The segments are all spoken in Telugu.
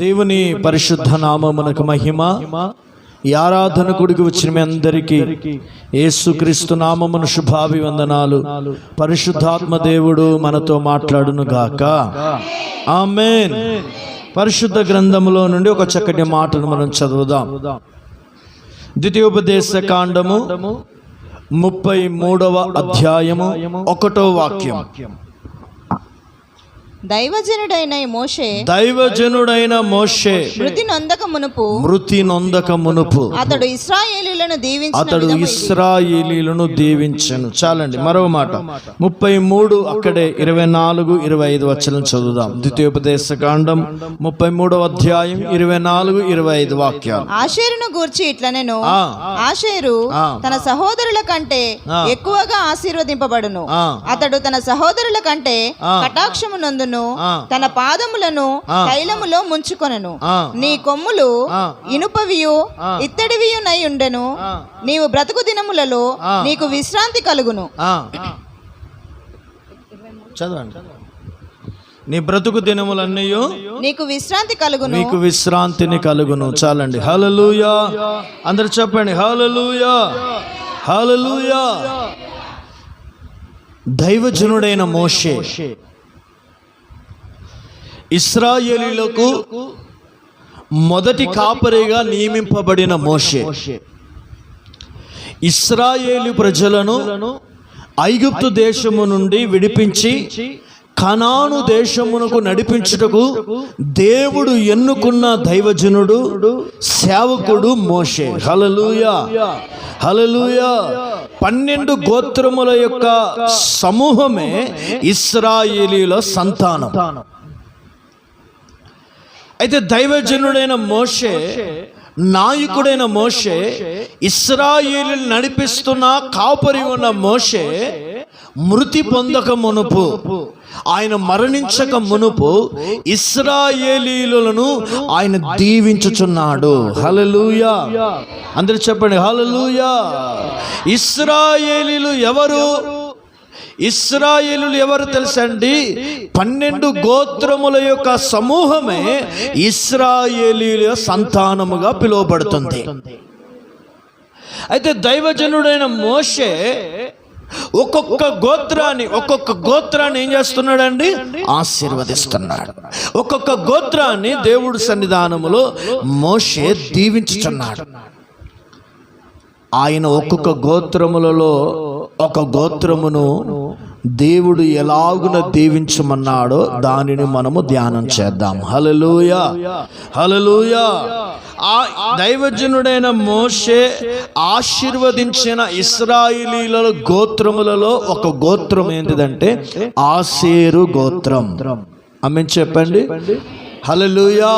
దేవుని పరిశుద్ధ నామమునకు మహిమ. ఈ ఆరాధన కూడికి వచ్చిన మీ అందరికీ యేసుక్రీస్తు నామమున శుభాభివందనాలు. పరిశుద్ధాత్మ దేవుడు మనతో మాట్లాడును గాక. ఆమేన్. పరిశుద్ధ గ్రంథములో నుండి ఒక చక్కటి మాటను మనం చదువుదాం. ద్వితీయోపదేశ కాండము 33వ అధ్యాయము 1వ వాక్యం. దైవజనుడైన మోషే మృతి నొందక మునుపు అతడు ఇశ్రాయేలీయులను దీవించెను. చాలండి, మరో మాట 33 అక్కడే 24-25 వచనం చదువుదాం. ద్వితీయోపదేశ కాండం 33వ అధ్యాయం 24-25 వాక్యాలు. ఆషేరును గూర్చి ఇట్లనెను, ఆషేరు తన సహోదరుల కంటే ఎక్కువగా ఆశీర్వదింపబడును. అతడు తన సహోదరుల కంటే కటాక్షము నందును, తన పాదములను తైలములో ముంచుకొనెను. నీ కొమ్ములు ఇనుపవియు ఇత్తడివియు నై ఉండెను. నీవు బ్రతుకు దినములలో నీకు విశ్రాంతి కలుగును. చదవండి. నీ బ్రతుకు దినములన్నయు నీకు విశ్రాంతి కలుగును, నీకు విశ్రాంతిని కలుగును. చాలండి. హల్లెలూయా. అందరూ చెప్పండి హల్లెలూయా, హల్లెలూయా. దైవజనుడైన మోషే ఇశ్రాయేలీయులకు మొదటి కాపరిగా నియమింపబడిన మోషే ఇశ్రాయేలు ప్రజలను ఐగుప్తు దేశము నుండి విడిపించి కనాను దేశమునకు నడిపించుటకు దేవుడు ఎన్నుకున్న దైవజనుడు, సేవకుడు మోషే. హల్లెలూయా, హల్లెలూయా. 12 గోత్రముల యొక్క సమూహమే ఇశ్రాయేలీయుల సంతానం. అయితే దైవజనుడైన మోషే, నాయకుడైన మోషే, ఇశ్రాయేలును నడిపిస్తున్న కాపరి ఉన్న మోషే మృతి పొందక మునుపు, ఆయన మరణించక మునుపు ఇశ్రాయేలీయులను ఆయన దీవించుచున్నాడు. హల్లెలూయా. అందరూ చెప్పండి హల్లెలూయా. ఇశ్రాయేలీయులు ఎవరు? ఇశ్రాయేలులు ఎవరు తెలుసండి? 12 గోత్రముల యొక్క సమూహమే ఇశ్రాయేలీయుల సంతానముగా పిలువబడుతుంది. అయితే దైవజనుడైన మోషే ఒక్కొక్క గోత్రాన్ని ఏం చేస్తున్నాడండి? ఆశీర్వదిస్తున్నాడు. ఒక్కొక్క గోత్రాన్ని దేవుడి సన్నిధానములో మోషే దీవించుచున్నాడు. ఆయన ఒక్కొక్క గోత్రములలో ఒక గోత్రమును దేవుడు ఎలాగున దీవించమన్నాడో దానిని మనము ధ్యానం చేద్దాం. హల్లెలూయా, హల్లెలూయా. ఆ దైవజనుడైన మోషే ఆశీర్వదించిన ఇశ్రాయేలీయుల గోత్రములలో ఒక గోత్రం ఏంటిదంటే ఆషేరు గోత్రం. ఆమేన్ చెప్పండి. హల్లెలూయా.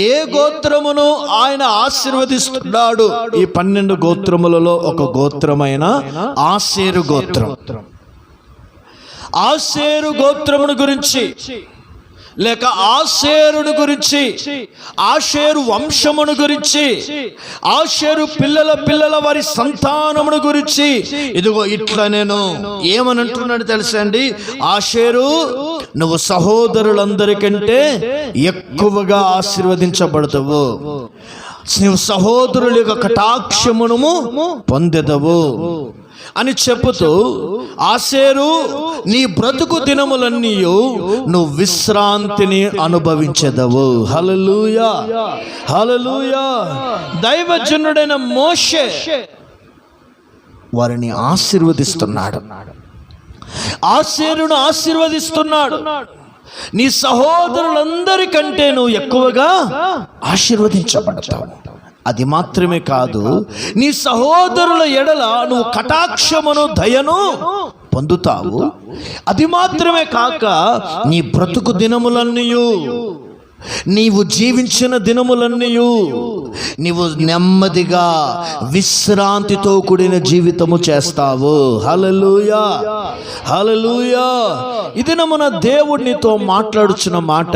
ఏ గోత్రమును ఆయన ఆశీర్వదిస్తున్నాడు? ఈ 12 గోత్రములలో ఒక గోత్రమైన ఆషేరు గోత్రం. ఆషేరు గోత్రమును గురించి, లేక ఆషేరుని గురించి, ఆషేరు వంశమును గురించి, ఆషేరు పిల్లల వారి సంతానమును గురించి ఇదిగో ఇట్లా నేను ఏమనంటున్నాడు తెలుసండి? ఆషేరు, నువ్వు సహోదరులందరికంటే ఎక్కువగా ఆశీర్వదించబడతావు. నువ్వు సహోదరుల యొక్క కటాక్షమును పొందెదవు అని చెప్పుతూ, ఆషేరు, నీ బ్రతుకు దినములన్నీ నువ్వు విశ్రాంతిని అనుభవించెదవు. హల్లెలూయా, హల్లెలూయా. దైవజనుడైన మోషే వారిని ఆశీర్వదిస్తున్నాడు. ఆషేరును ఆశీర్వదిస్తున్నాడు. నీ సహోదరులందరికంటే నువ్వు ఎక్కువగా ఆశీర్వదించబడతావు. అది మాత్రమే కాదు, నీ సహోదరుల ఎడల నువ్వు కటాక్షమును దయను పొందుతావు. అది మాత్రమే కాక నీ బ్రతుకు దినములన్నీయు, నీవు జీవించిన దినములన్నీయు నీవు నెమ్మదిగా విశ్రాంతితో కూడిన జీవితము చేస్తావు. హల్లెలూయా, హల్లెలూయా. ఇది మన దేవుడినితో మాట్లాడుచున్న మాట.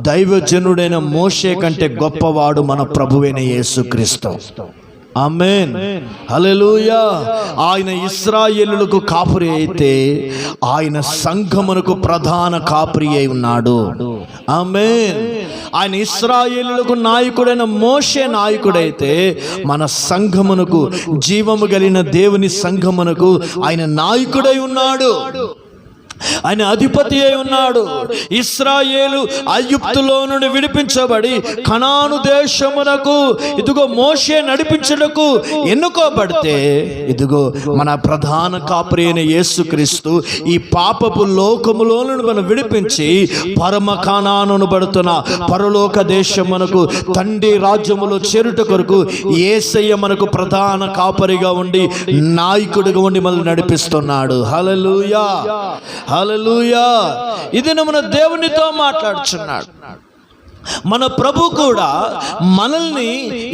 దైవజనుడైన మోషే కంటే గొప్పవాడు మన ప్రభువైన యేసుక్రీస్తు. ఆమేన్. హల్లెలూయా. ఆయన ఇశ్రాయేలులకు కాపురి అయితే ఆయన సంఘమునకు ప్రధాన కాపురి అయి ఉన్నాడు. ఆమేన్. ఆయన ఇశ్రాయేలులకు నాయకుడైన మోషే నాయకుడైతే మన సంఘమునకు, జీవము కలిగిన దేవుని సంఘమునకు ఆయన నాయకుడై ఉన్నాడు. ఆయన అధిపతి అయి ఉన్నాడు. ఇశ్రాయేలు ఐగుప్తులో నుండి విడిపించబడి కనాను దేశమునకు ఇదిగో మోషే నడిపించుటకు ఎన్నుకోబడితే ఇదిగో మన ప్రధాన కాపురి అయిన యేసుక్రీస్తు ఈ పాపపు లోకములో నుండి మనం విడిపించి పరమ కానాను పడుతున్న పరలోక దేశమునకు తండ్రి రాజ్యములో చేరుట కొరకు యేసయ్య మనకు ప్రధాన కాపరిగా ఉండి నాయకుడిగా ఉండి మనల్ని నడిపిస్తున్నాడు. హల్లెలూయా, హల్లెలూయా. ఇది మన దేవునితో మాట్లాడుచున్నాడు. మన ప్రభు కూడా మనల్ని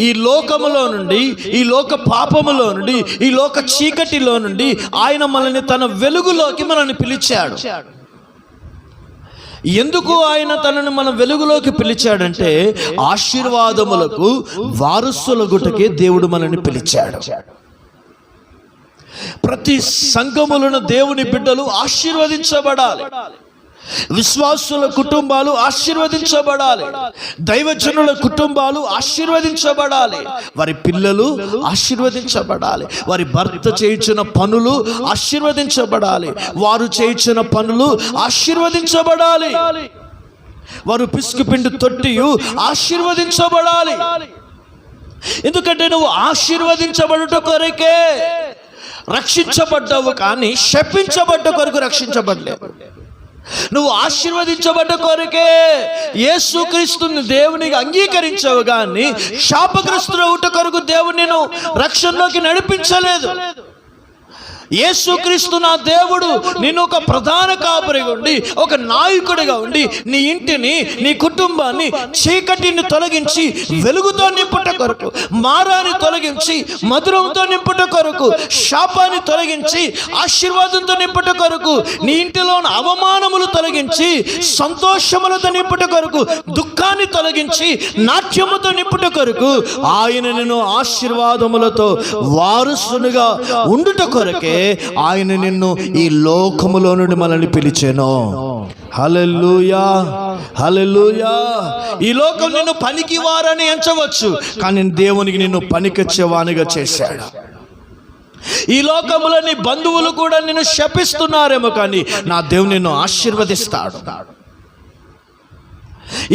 ఈ లోకములో నుండి, ఈ లోక పాపములో నుండి, ఈ లోక చీకటిలో నుండి ఆయన మనల్ని తన వెలుగులోకి మనల్ని పిలిచాడు. ఎందుకు ఆయన తనని మన వెలుగులోకి పిలిచాడంటే ఆశీర్వాదములకు వారసులగుటకే దేవుడు మనల్ని పిలిచాడు. ప్రతి సంఘములను దేవుని బిడ్డలు ఆశీర్వదించబడాలి. విశ్వాసుల కుటుంబాలు ఆశీర్వదించబడాలి. దైవజనుల కుటుంబాలు ఆశీర్వదించబడాలి. వారి పిల్లలు ఆశీర్వదించబడాలి. వారి భర్త చేయించిన పనులు ఆశీర్వదించబడాలి. వారు చేయించిన పనులు ఆశీర్వదించబడాలి. వారు పిసుకుపిండి తొట్టియు ఆశీర్వదించబడాలి. ఎందుకంటే నువ్వు ఆశీర్వదించబడుట కొరకే రక్షించబడ్డావు, కానీ శపించబడ్డ కొరకు రక్షించబడలేదు. నువ్వు ఆశీర్వదించబడ్డ కొరకే యేసుక్రీస్తుని దేవునికి అంగీకరించావు, కానీ శాపగ్రస్తుడవుట కొరకు దేవుడు నిన్ను రక్షణలోకి నడిపించలేదు. యేసుక్రీస్తు నా దేవుడు నిన్ను ఒక ప్రధాన కాపరిగా ఉండి, ఒక నాయకుడిగా ఉండి నీ ఇంటిని, నీ కుటుంబాన్ని చీకటిని తొలగించి వెలుగుతో నింపుట కొరకు, మారాన్ని తొలగించి మధురంతో నింపుట కొరకు, శాపాన్ని తొలగించి ఆశీర్వాదంతో నింపుట కొరకు, నీ ఇంటిలోని అవమానములు తొలగించి సంతోషములతో నింపుట కొరకు, దుఃఖాన్ని తొలగించి నాట్యముతో నింపుట కొరకు ఆయన నిన్ను ఆశీర్వాదములతో వారసునిగా ఉండుట కొరకే ఆయన నిన్ను ఈ లోకములో నుండి మనల్ని పిలిచెను. హల్లెలూయా, హల్లెలూయా. ఈ లోకం నిన్ను పనికి వారని ఎంచవచ్చు, కానీ దేవునికి నిన్ను పనికొచ్చేవానిగా చేశాడు. ఈ లోకములో నీ బంధువులు కూడా నిన్ను శపిస్తున్నారేమో, కానీ నా దేవుడు నిన్ను ఆశీర్వదిస్తాడు.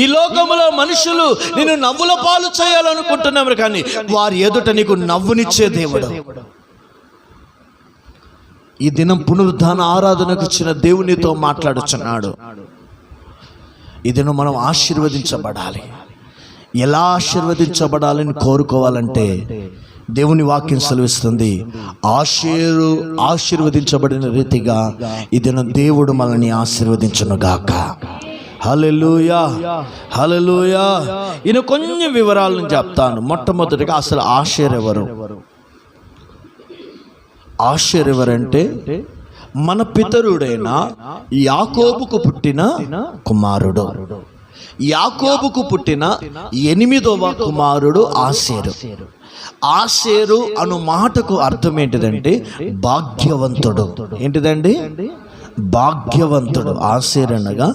ఈ లోకములో మనుషులు నిన్ను నవ్వుల పాలు చేయాలనుకుంటున్నారు, కానీ వారి ఎదుట నీకు నవ్వునిచ్చే దేవుడు. ఈ దినం పునరుద్ధాన ఆరాధనకు ఇచ్చిన దేవునితో మాట్లాడుచున్నాడు. ఈ దినం మనం ఆశీర్వదించబడాలి. ఎలా ఆశీర్వదించబడాలని కోరుకోవాలంటే దేవుని వాక్యం సెలవిస్తుంది, ఆశీర్వదించబడిన రీతిగా ఈ దినం దేవుడు మనల్ని ఆశీర్వదించునుగాక. హల్లెలూయా, హల్లెలూయా. ఈయన కొన్ని వివరాలను చెప్తాను. మొట్టమొదటిగా అసలు ఆషేర్ ఎవరు? ఆషేర్ ఎవరంటే మన పితరుడైన యాకోబుకు పుట్టిన కుమారుడు. యాకోబుకు పుట్టిన 8వ కుమారుడు ఆషేరు. ఆషేరు అను మాటకు అర్థం ఏంటిదంటే భాగ్యవంతుడు. ఏంటిదండి? భాగ్యవంతుడు. ఆషేరు అనగా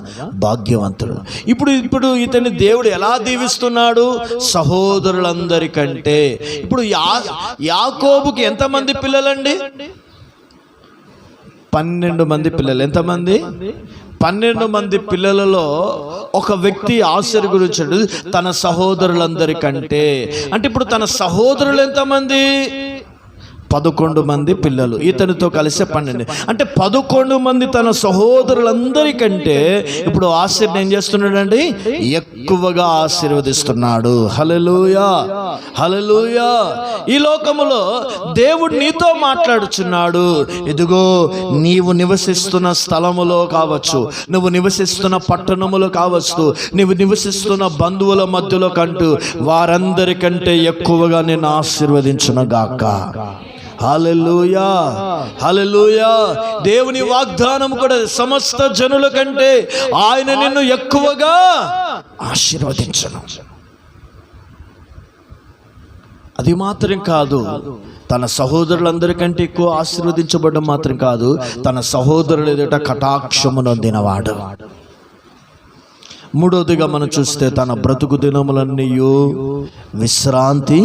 భాగ్యవంతుడు. ఇప్పుడు ఇతని దేవుడు ఎలా దీవిస్తున్నాడు? సహోదరులందరికంటే. ఇప్పుడు యాకోబుకి ఎంతమంది పిల్లలండి? 12 మంది పిల్లలు. ఎంతమంది? 12 మంది పిల్లలలో ఒక వ్యక్తి ఆషేరు గురించి తన సహోదరులందరికంటే. అంటే ఇప్పుడు తన సహోదరులు ఎంతమంది? 11 మంది పిల్లలు. ఇతనితో కలిసి 12. అంటే 11 మంది తన సహోదరులందరికంటే ఇప్పుడు ఆషేరుని ఏం చేస్తున్నాడండి? ఎక్కువగా ఆశీర్వదిస్తున్నాడు. హల్లెలూయా, హల్లెలూయా. ఈ లోకములో దేవుడు నీతో మాట్లాడుచున్నాడు. ఇదిగో నీవు నివసిస్తున్న స్థలములో కావచ్చు, నువ్వు నివసిస్తున్న పట్టణములో కావచ్చు, నువ్వు నివసిస్తున్న బంధువుల మధ్యలో కంటూ వారందరికంటే ఎక్కువగా నేను ఆశీర్వదించునుగాక. హల్లెలూయా, హల్లెలూయా. దేవుని వాగ్దానం కూడా సమస్త జనుల కంటే ఆయన నిన్ను ఎక్కువగా ఆశీర్వదించును. అది మాత్రం కాదు, తన సహోదరులందరికంటే ఎక్కువ ఆశీర్వదించబడడం మాత్రం కాదు, తన సహోదరులు ఎదుట కటాక్షము నొందినవాడు. మూడవదిగా మనం చూస్తే తన బ్రతుకు దినములన్నీ విశ్రాంతి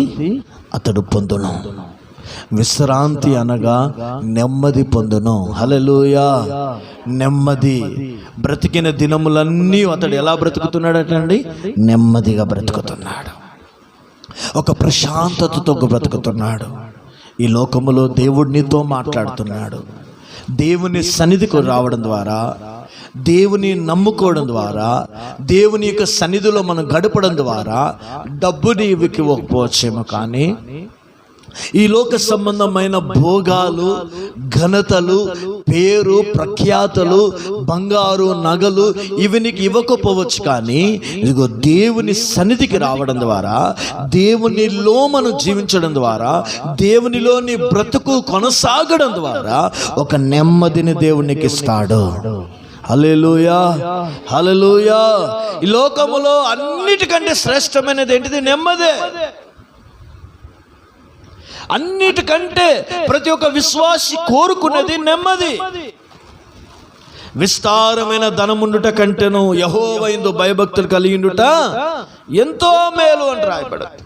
అతడు పొందును. విశ్రాంతి అనగా నెమ్మది పొందును. హల్లెలూయా. నెమ్మది. బ్రతికిన దినములన్నీ అతడు ఎలా బ్రతుకుతున్నాడటండి? నెమ్మదిగా బ్రతుకుతున్నాడు, ఒక ప్రశాంతతతో బ్రతుకుతున్నాడు. ఈ లోకములో దేవుడినితో మాట్లాడుతున్నాడు. దేవుని సన్నిధికి రావడం ద్వారా, దేవుని నమ్ముకోవడం ద్వారా, దేవుని యొక్క సన్నిధిలో మనం గడపడం ద్వారా డబ్బుని ఇవ్వకపోవచ్చేమో, కానీ ఈ లోక సంబంధమైన భోగాలు, ఘనతలు, పేరు, ప్రఖ్యాతలు, బంగారు, నగలు ఇవి నీకు ఇవ్వకపోవచ్చు, కానీ ఇదిగో దేవుని సన్నిధికి రావడం ద్వారా, దేవునిలో మనం జీవించడం ద్వారా, దేవునిలో నీ బ్రతుకు కొనసాగడం ద్వారా ఒక నెమ్మదిని దేవునికి ఇస్తాడు. హల్లెలూయా, హల్లెలూయా. ఈ లోకములో అన్నిటికంటే శ్రేష్టమైనది ఏంటిది? నెమ్మదే. అన్నిటికంటే ప్రతి ఒక్క విశ్వాసి కోరుకున్నది నెమ్మది. విస్తారమైన ధనముండుట కంటేను యెహోవా యందు భయభక్తులు కలిగిండుట ఎంతో మేలు అని రాయబడింది.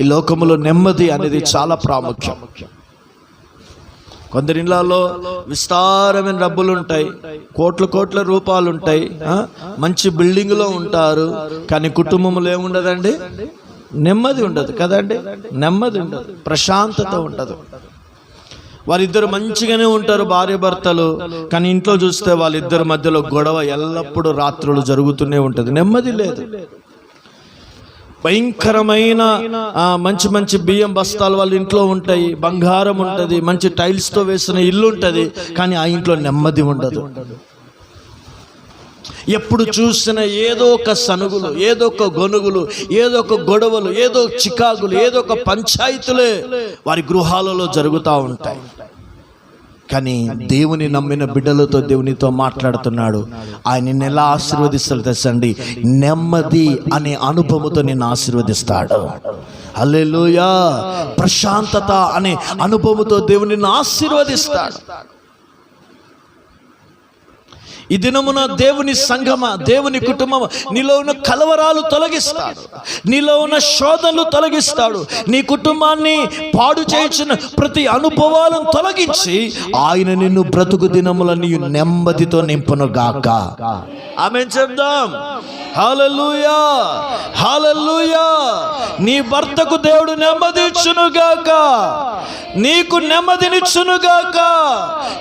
ఈ లోకములో నెమ్మది అనేది చాలా ప్రాముఖ్యం. కొందరి ఇళ్ళలో విస్తారమైన డబ్బులు ఉంటాయి, కోట్ల రూపాయలు ఉంటాయి, మంచి బిల్డింగ్లో ఉంటారు, కానీ కుటుంబంలో ఏముండదండి? నెమ్మది ఉండదు కదండి. నెమ్మది ఉండదు, ప్రశాంతత ఉండదు. వారిద్దరు మంచిగానే ఉంటారు, భార్య భర్తలు, కానీ ఇంట్లో చూస్తే వాళ్ళిద్దరి మధ్యలో గొడవ ఎల్లప్పుడూ రాత్రులు జరుగుతూనే ఉంటుంది. నెమ్మది లేదు. భయంకరమైన మంచి మంచి బియ్యం బస్తాలు వాళ్ళ ఇంట్లో ఉంటాయి, బంగారం ఉంటుంది, మంచి టైల్స్తో వేసిన ఇల్లు ఉంటుంది, కానీ ఆ ఇంట్లో నెమ్మది ఉండదు. ఎప్పుడు చూసినా ఏదో ఒక సనుగులు, ఏదో ఒక గొనుగులు, ఏదో ఒక గొడవలు, ఏదో చికాకులు, ఏదో ఒక పంచాయతీలే వారి గృహాలలో జరుగుతూ ఉంటాయి. కానీ దేవుని నమ్మిన బిడ్డలతో దేవునితో మాట్లాడుతున్నాడు. ఆయన నిన్ను ఎలా ఆశీర్వదిస్తాడు తెలుసండి? నెమ్మది అనే అనుభవంతో నిన్ను ఆశీర్వదిస్తాడు. హల్లెలూయా. ప్రశాంతత అనే అనుభవంతో దేవుని నిన్ను ఆశీర్వదిస్తాడు. ఈ దినమున దేవుని సంఘమా, దేవుని కుటుంబం, నీలో ఉన్న కలవరాలు తొలగిస్తాడు, నీలో ఉన్న శోధనలు తొలగిస్తాడు, నీ కుటుంబాన్ని పాడు చేయించిన ప్రతి అనుభవాలను తొలగించి ఆయన నిన్ను బ్రతుకు దినములని నెమ్మదితో నింపును గాక. ఆమేన్ చెప్దాం. హల్లెలూయా, హల్లెలూయా. నీ భర్తకు దేవుడు నెమ్మదిచ్చును గాక, నీకు నెమ్మదినిచ్చును గాక,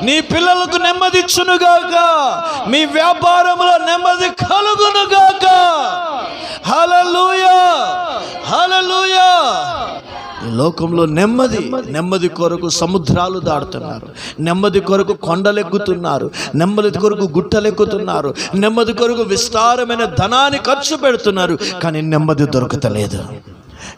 నీ పిల్లలకు నెమ్మదిచ్చును గాక, మీ వ్యాపారంలో నెమ్మది కలుగును గాక. హల్లెలూయా, హల్లెలూయా. ఈ లోకంలో నెమ్మది కొరకు సముద్రాలు దాడుతున్నారు, నెమ్మది కొరకు కొండలెక్కుతున్నారు, నెమ్మది కొరకు గుట్టలెక్కుతున్నారు, నెమ్మది కొరకు విస్తారమైన ధనాన్ని ఖర్చు పెడుతున్నారు, కానీ నెమ్మది దొరకతలేదు.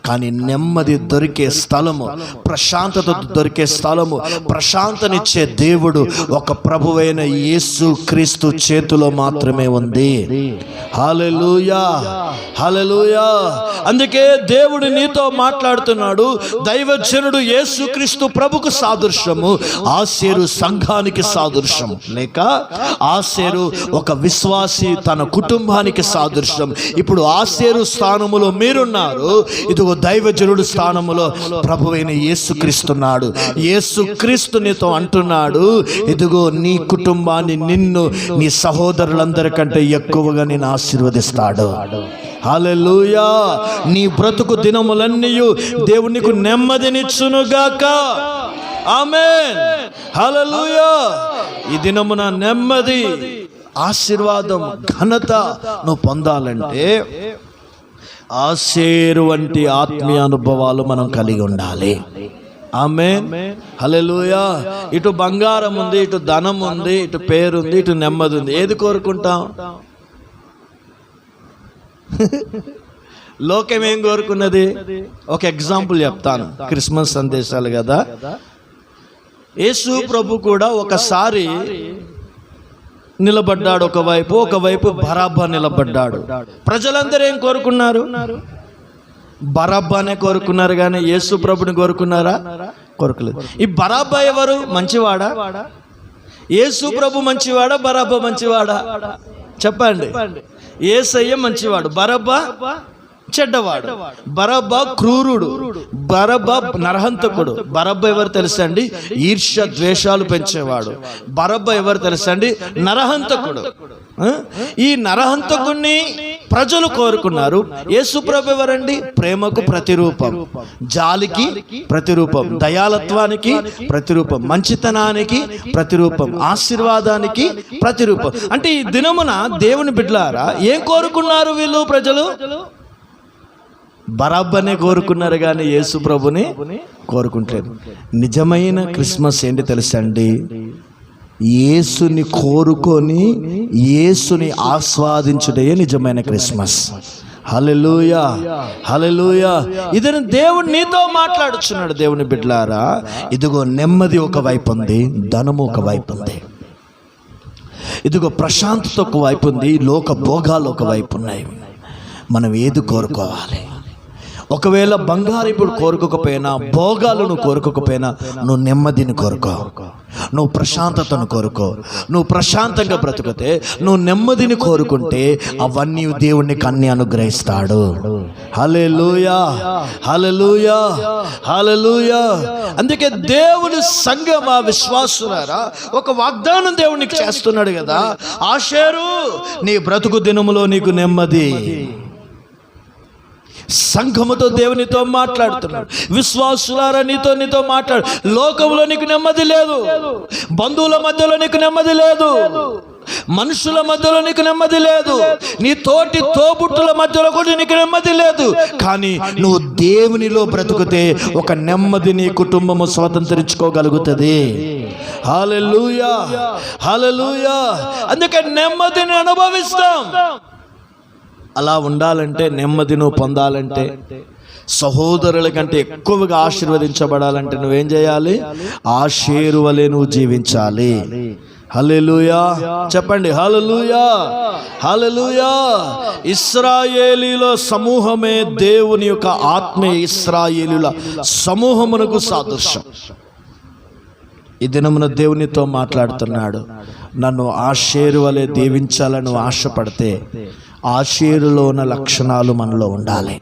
కానీ నెమ్మది దొరికే స్థలము, ప్రశాంతత దొరికే స్థలము, ప్రశాంతనిచ్చే దేవుడు ఒక ప్రభువైన యేసు క్రీస్తు చేతిలో మాత్రమే ఉంది. హల్లెలూయా, హల్లెలూయా. అందుకే దేవుడు నీతో మాట్లాడుతున్నాడు. దైవజనుడు యేసు క్రీస్తు ప్రభుకు సాదృశ్యము, ఆసేరు సంఘానికి సాదృశ్యం, లేక ఆసేరు ఒక విశ్వాసి తన కుటుంబానికి సాదృశ్యం. ఇప్పుడు ఆసేరు స్థానములో మీరున్నారు, ఇదిగో దైవజనుడు స్థానములో ప్రభువైన యేసుక్రీస్తున్నాడు. యేసుక్రీస్తు నీతో అంటున్నాడు, ఇదిగో నీ కుటుంబాన్ని, నిన్ను, నీ సహోదరులందరికంటే ఎక్కువగా నేను ఆశీర్వదిస్తాడు. హల్లెలూయా. నీ బ్రతుకు దినములన్నీ దేవునికి నెమ్మదినిచ్చునుగాక. ఆమేన్. హల్లెలూయా. ఈ దినమున నెమ్మది, ఆశీర్వాదం, ఘనత నువ్వు పొందాలంటే ఆసేరు వంటి ఆత్మీయ అనుభవాలు మనం కలిగి ఉండాలి. ఆమేన్. హల్లెలూయా. ఇటు బంగారం ఉంది, ఇటు ధనం ఉంది, ఇటు పేరుంది, ఇటు నెమ్మది ఉంది. ఏది కోరుకుంటాం? లోకం ఏం కోరుకున్నది? ఒక ఎగ్జాంపుల్ చెప్తాను. క్రిస్మస్ సందేశాలు కదా. యేసు ప్రభు కూడా ఒకసారి నిలబడ్డాడు, ఒకవైపు బరాబ్బా నిలబడ్డాడు. ప్రజలందరూ ఏం కోరుకున్నారు? బరబ్బానే కోరుకున్నారు కానీ యేసు ప్రభుని కోరుకున్నారా? కోరుకోలేదు. ఈ బరబ్బా ఎవరు? మంచివాడా? యేసు ప్రభు మంచివాడా? బరబ్బా మంచివాడా? చెప్పండి. యేసయ్య మంచివాడు, బరబ్బా చెడ్డవాడు. బరబ్బా క్రూరుడు, బరబ్బా నరహంతకుడు. బరబ్బా ఎవరు తెలుసండి? ఈర్ష్య ద్వేషాలు పెంచేవాడు. బరబ్బా ఎవరు తెలుసండి? నరహంతకుడు. ఈ నరహంతకుణ్ణి ప్రజలు కోరుకున్నారు. యేసుప్రభు ఎవరండి? ప్రేమకు ప్రతిరూపం, జాలికి ప్రతిరూపం, దయాలత్వానికి ప్రతిరూపం, మంచితనానికి ప్రతిరూపం, ఆశీర్వాదానికి ప్రతిరూపం. అంటే ఈ దినమున దేవుని బిడ్డలారా ఏం కోరుకున్నారు వీళ్ళు? ప్రజలు బరబ్బనే కోరుకున్నారు కానీ యేసు ప్రభుని కోరుకుంటారు. నిజమైన క్రిస్మస్ ఏంటి తెలుసండి? యేసుని కోరుకొని యేసుని ఆస్వాదించుటే నిజమైన క్రిస్మస్. హల్లెలూయా, హల్లెలూయా. ఇదని దేవుడు నీతో మాట్లాడుచున్నాడు. దేవుని బిడ్డలారా, ఇదిగో నెమ్మది ఒకవైపు ఉంది, ధనము ఒకవైపు ఉంది. ఇదిగో ప్రశాంతత ఒకవైపు ఉంది, లోక భోగాలు ఒకవైపు ఉన్నాయి. మనం ఏది కోరుకోవాలి? ఒకవేళ బంగారు ఇప్పుడు కోరుకోకపోయినా, భోగాలు నువ్వు కోరుకోకపోయినా, నువ్వు నెమ్మదిని కోరుకో, నువ్వు ప్రశాంతతను కోరుకో. నువ్వు ప్రశాంతంగా బ్రతుకుతే, నువ్వు నెమ్మదిని కోరుకుంటే అవన్నీ దేవుడిని కన్ని అనుగ్రహిస్తాడు. హల్లెలూయా, హల్లెలూయా, హల్లెలూయా. అందుకే దేవుని సంఘమా, విశ్వాసులారా, ఒక వాగ్దానం దేవునికి చేస్తున్నాడు కదా. ఆషేరు, నీ బ్రతుకు దినములో నీకు నెమ్మది. సంఘముతో దేవునితో మాట్లాడుతున్నాడు. విశ్వాసులారా, నీతో మాట్లాడు. లోకంలో నీకు నెమ్మది లేదు, బంధువుల మధ్యలో నీకు నెమ్మది లేదు, మనుషుల మధ్యలో నీకు నెమ్మది లేదు, నీ తోటి తోబుట్టుల మధ్యలో కూడా నీకు నెమ్మది లేదు. కానీ నువ్వు దేవునిలో బ్రతుకుతే ఒక నెమ్మది నీ కుటుంబము స్వతంత్రించుకోగలుగుతుంది. హల్లెలూయా, హల్లెలూయా. అందుకే నెమ్మదిని అనుభవిస్తాం. అలా ఉండాలంటే, నెమ్మది నువ్వు పొందాలంటే, సహోదరుల కంటే ఎక్కువగా ఆశీర్వదించబడాలంటే నువ్వేం చేయాలి? ఆషేరు వలె నువ్వు జీవించాలి. హల్లెలూయా, చెప్పండి. హల్లెలూయా, హల్లెలూయా. ఇశ్రాయేలీల సమూహమే దేవుని యొక్క ఆత్మీయ ఇశ్రాయేలీల సమూహమునకు సాదృశ్యం. ఈ దినమున దేవునితో మాట్లాడుతున్నాడు. నన్ను ఆషేరు వలె దీవించాలని ఆశపడితే ఆషేరులో ఉన్న లక్షణాలు మనలో ఉండాలి.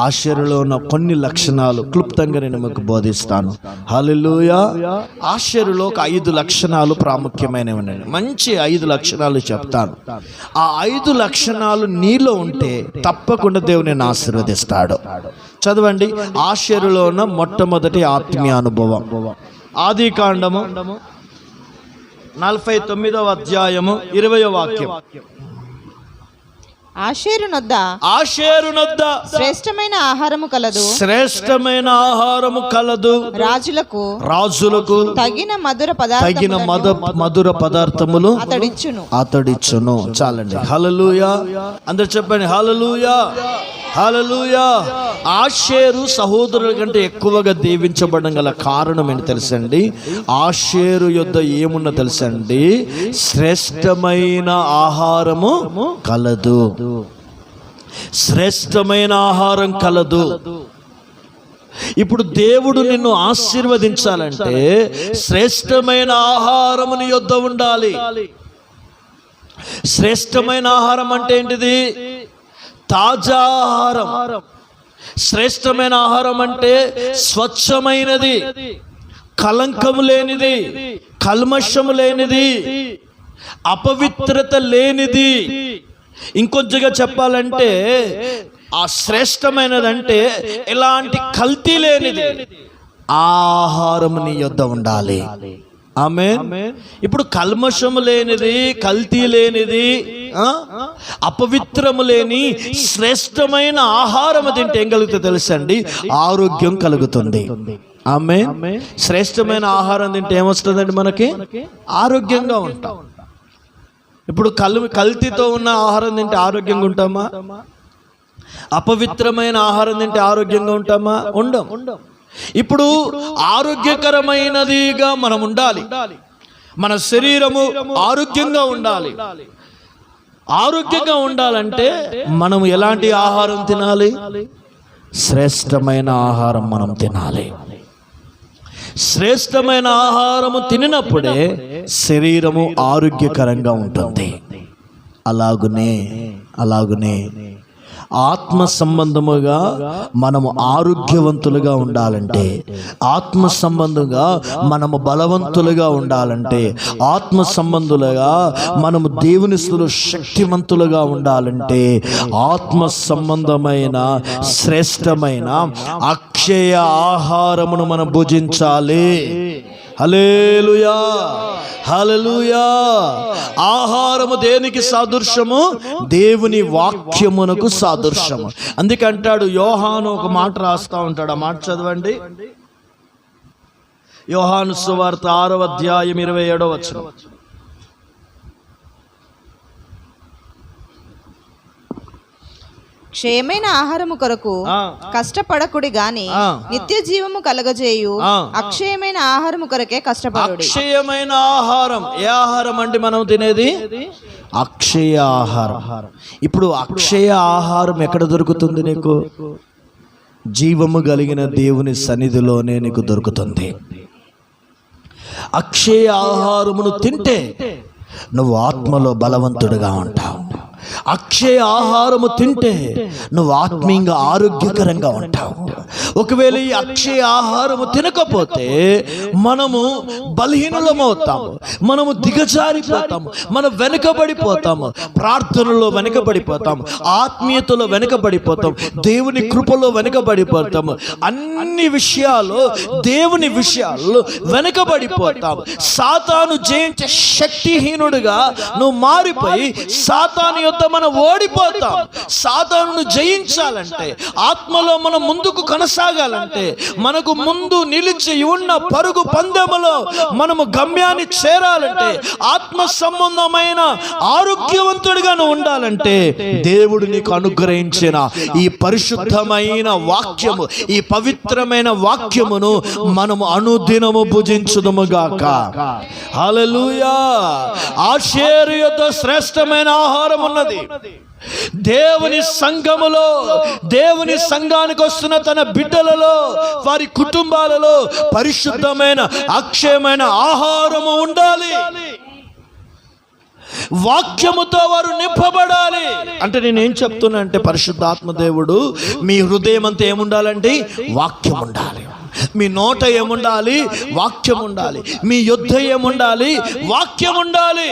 ఆషేరులో ఉన్న కొన్ని లక్షణాలు క్లుప్తంగా నేను మీకు బోధిస్తాను. హల్లెలూయా. ఆషేరులో ఒక 5 లక్షణాలు ప్రాముఖ్యమైనవి ఉన్నాయి. మంచి 5 లక్షణాలు చెప్తాను. ఆ 5 లక్షణాలు నీలో ఉంటే తప్పకుండా దేవుని నిన్ను ఆశీర్వదిస్తాడు. చదవండి. ఆషేరులో ఉన్న మొట్టమొదటి ఆత్మీయ అనుభవం, ఆదికాండము 49వ అధ్యాయము 20వ వాక్యం. ఆషేరునొద్ద శ్రేష్టమైన ఆహారము కలదు, శ్రేష్టమైన ఆహారము కలదు. రాజులకు తగిన మధుర పదార్థములు అతడిచ్చును. చాలండి. హల్లెలూయా. అందరు చెప్పండి. హల్లెలూయా, హల్లెలూయా. ఆషేరు సహోదరుల కంటే ఎక్కువగా దీవించబడడం గల కారణం ఏంటి తెలుసండి? ఆషేరు యొద్ద ఏమున్నా తెలుసండి? శ్రేష్టమైన ఆహారము కలదు, శ్రేష్టమైన ఆహారం కలదు. ఇప్పుడు దేవుడు నిన్ను ఆశీర్వదించాలంటే శ్రేష్టమైన ఆహారము నీ యొద్ద ఉండాలి. శ్రేష్టమైన ఆహారం అంటే ఏంటిది? తాజా ఆహారం. శ్రేష్టమైన ఆహారం అంటే స్వచ్ఛమైనది, కలంకము లేనిది, కల్మషము లేనిది, అపవిత్రత లేనిది. ఇంకొంచెంగా చెప్పాలంటే ఆ శ్రేష్టమైనదంటే ఎలాంటి కల్తీ లేనిది ఆహారం నీ యొద్ద ఉండాలి. ఆమేన్. ఇప్పుడు కల్మషము లేనిది, కల్తీ లేనిది, అపవిత్రము లేని శ్రేష్టమైన ఆహారం తింటే ఏం కలుగుతుంది తెలుసండి? ఆరోగ్యం కలుగుతుంది. ఆమేన్. శ్రేష్టమైన ఆహారం తింటే ఏమొస్తుందండి? మనకి ఆరోగ్యంగా ఉంటాం. ఇప్పుడు కల్తీతో ఉన్న ఆహారం తింటే ఆరోగ్యంగా ఉంటామా? అపవిత్రమైన ఆహారం తింటే ఆరోగ్యంగా ఉంటామా? ఉండం. ఇప్పుడు ఆరోగ్యకరమైనదిగా మనం ఉండాలి. మన శరీరము ఆరోగ్యంగా ఉండాలి. ఆరోగ్యంగా ఉండాలంటే మనం ఎలాంటి ఆహారం తినాలి? శ్రేష్టమైన ఆహారం మనం తినాలి. శ్రేష్టమైన ఆహారము తినినప్పుడే శరీరము ఆరోగ్యకరంగా ఉంటుంది. అలాగునే ఆత్మ సంబంధముగా మనము ఆరోగ్యవంతులుగా ఉండాలంటే, ఆత్మ సంబంధంగా మనము బలవంతులుగా ఉండాలంటే, ఆత్మ సంబంధులుగా మనము దేవుని స్తుతిలో శక్తివంతులుగా ఉండాలంటే, ఆత్మ సంబంధమైన శ్రేష్టమైన అక్షయ ఆహారమును మనం భుజించాలి. హల్లెలూయా, హల్లెలూయా. ఆహారము దేనికి సాదృశ్యము? దేవుని వాక్యమునకు సాదృశ్యము. అందుకే అంటాడు యోహాను, ఒక మాట రాస్తా ఉంటాడు, ఆ మాట చదవండి. యోహాను సువార్త 6వ అధ్యాయం 27వ వచనం. క్షయమైన ఆహారము కొరకు కష్టపడకుడి గాని నిత్య జీవము కలగజేయు అక్షయమైన ఆహారము కొరకే కష్టపడుడి. అక్షయమైన ఆహారం ఏ ఆహారం అండి మనం తినేది? అక్షయ ఆహారం. ఇప్పుడు అక్షయ ఆహారం ఎక్కడ దొరుకుతుంది నీకు? జీవము కలిగిన దేవుని సన్నిధిలోనే నీకు దొరుకుతుంది. అక్షయ ఆహారమును తింటే నువ్వు ఆత్మలో బలవంతుడిగా ఉంటావు. అక్షయ ఆహారము తింటే నువ్వు ఆత్మీయంగా ఆరోగ్యకరంగా ఉంటావు. ఒకవేళ ఈ అక్షయ ఆహారము తినకపోతే మనము బలహీనులమవుతాము, మనము దిగజారిపోతాము, మనం వెనుకబడిపోతాము, ప్రార్థనలో వెనుకబడిపోతాము, ఆత్మీయతలో వెనుకబడిపోతాం, దేవుని కృపలో వెనుకబడిపోతాము, అన్ని విషయాల్లో దేవుని విషయాల్లో వెనుకబడిపోతాము. సాతాను జయించే శక్తిహీనుడిగా నువ్వు మారిపోయి సాతాను యొద్ద మనం ఓడిపోతాం. సాతానును జయించాలంటే, ఆత్మలో మనం ముందుకు కొనసాగాలంటే, మనకు ముందు నిలిచి ఉన్న పరుగు పందెములో మనము గమ్యాన్ని చేరాలంటే, ఆత్మ సంబంధమైన ఆరోగ్యవంతుడిగా నువ్వు ఉండాలంటే, దేవుడు నీకు అనుగ్రహించిన ఈ పరిశుద్ధమైన వాక్యము, ఈ పవిత్రమైన వాక్యమును మనము అనుదినము భుజించుదుముగాక. హల్లెలూయా. ఆశీర్వాద శ్రేష్టమైన ఆహారం ఉన్నది. దేవుని సంఘములో, దేవుని సంఘానికి వస్తున్న తన బిడ్డలలో, వారి కుటుంబాలలో పరిశుద్ధమైన అక్షయమైన ఆహారము ఉండాలి. వాక్యముతో వారు నింపబడాలి. అంటే నేనేం చెప్తున్నా అంటే, పరిశుద్ధాత్మ దేవుడు మీ హృదయం అంతా ఏముండాలండి? వాక్యం ఉండాలి. మీ నోట ఏముండాలి? వాక్యం ఉండాలి. మీ యుద్ధ ఏముండాలి? వాక్యం ఉండాలి.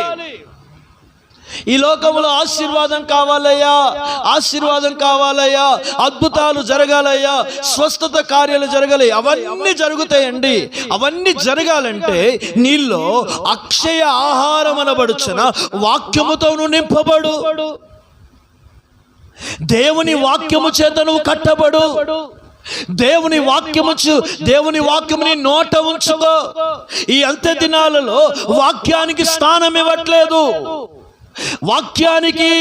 ఈ లోకంలో ఆశీర్వాదం కావాలయ్యా, ఆశీర్వాదం కావాలయ్యా, అద్భుతాలు జరగాలయ్యా, స్వస్థత కార్యాలు జరగాలి, అవన్నీ జరుగుతాయండి. అవన్నీ జరగాలంటే నీలో అక్షయ ఆహారం అనబడుచున్న వాక్యముతో నువ్వు నింపబడు. దేవుని వాక్యము చేత నువ్వు కట్టబడు. దేవుని వాక్యముని నోట ఉంచుకో. ఈ అంత్య దినాలలో వాక్యానికి స్థానం ఇవ్వట్లేదు. వాక్యానికి,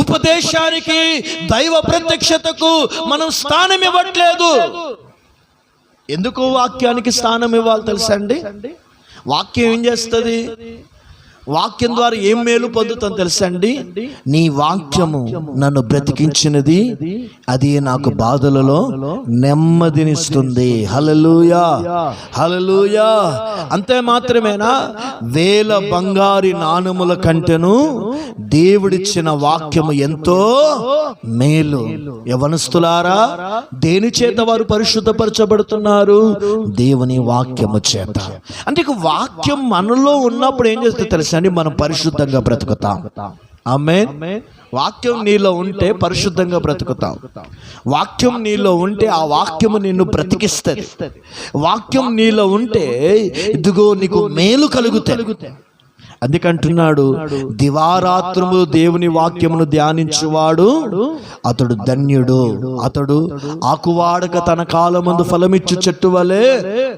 ఉపదేశానికి, దైవ ప్రత్యక్షతకు మనం స్థానం ఇవ్వట్లేదు. ఎందుకు వాక్యానికి స్థానం ఇవ్వాలి తెలుసా అండి? వాక్యం ఏం చేస్తుంది? వాక్యం ద్వారా ఏం మేలు పొందుతాను తెలుసా అండి? నీ వాక్యము నన్ను బ్రతికించినది, అది నాకు బాధలలో నెమ్మదినిస్తుంది. హల్లెలూయా, హల్లెలూయా. అంతే మాత్రమేనా? 1000 బంగారు నాణముల కంటెను దేవుడిచ్చిన వాక్యము ఎంతో మేలు. యవనస్తులారా, దేని చేత వారు పరిశుద్ధపరచబడుతున్నారు? దేవుని వాక్యము చేత. అంటే వాక్యం మనలో ఉన్నప్పుడు ఏం చేస్తుంది తెలుసా అండి? మనం పరిశుద్ధంగా బ్రతుకుతాం. ఆమేన్. వాక్యం నీలో ఉంటే పరిశుద్ధంగా బ్రతుకుతాం. వాక్యం నీలో ఉంటే ఆ వాక్యము నిన్ను బ్రతికిస్తుంది. వాక్యం నీలో ఉంటే ఇదిగో నీకు మేలు కలుగుతుంది. అందుకంటున్నాడు, దివారాత్రము దేవుని వాక్యమును ధ్యానించువాడు అతడు ధన్యుడు. అతడు ఆకువాడక తన కాలమందు ఫలమిచ్చు చెట్టు వలె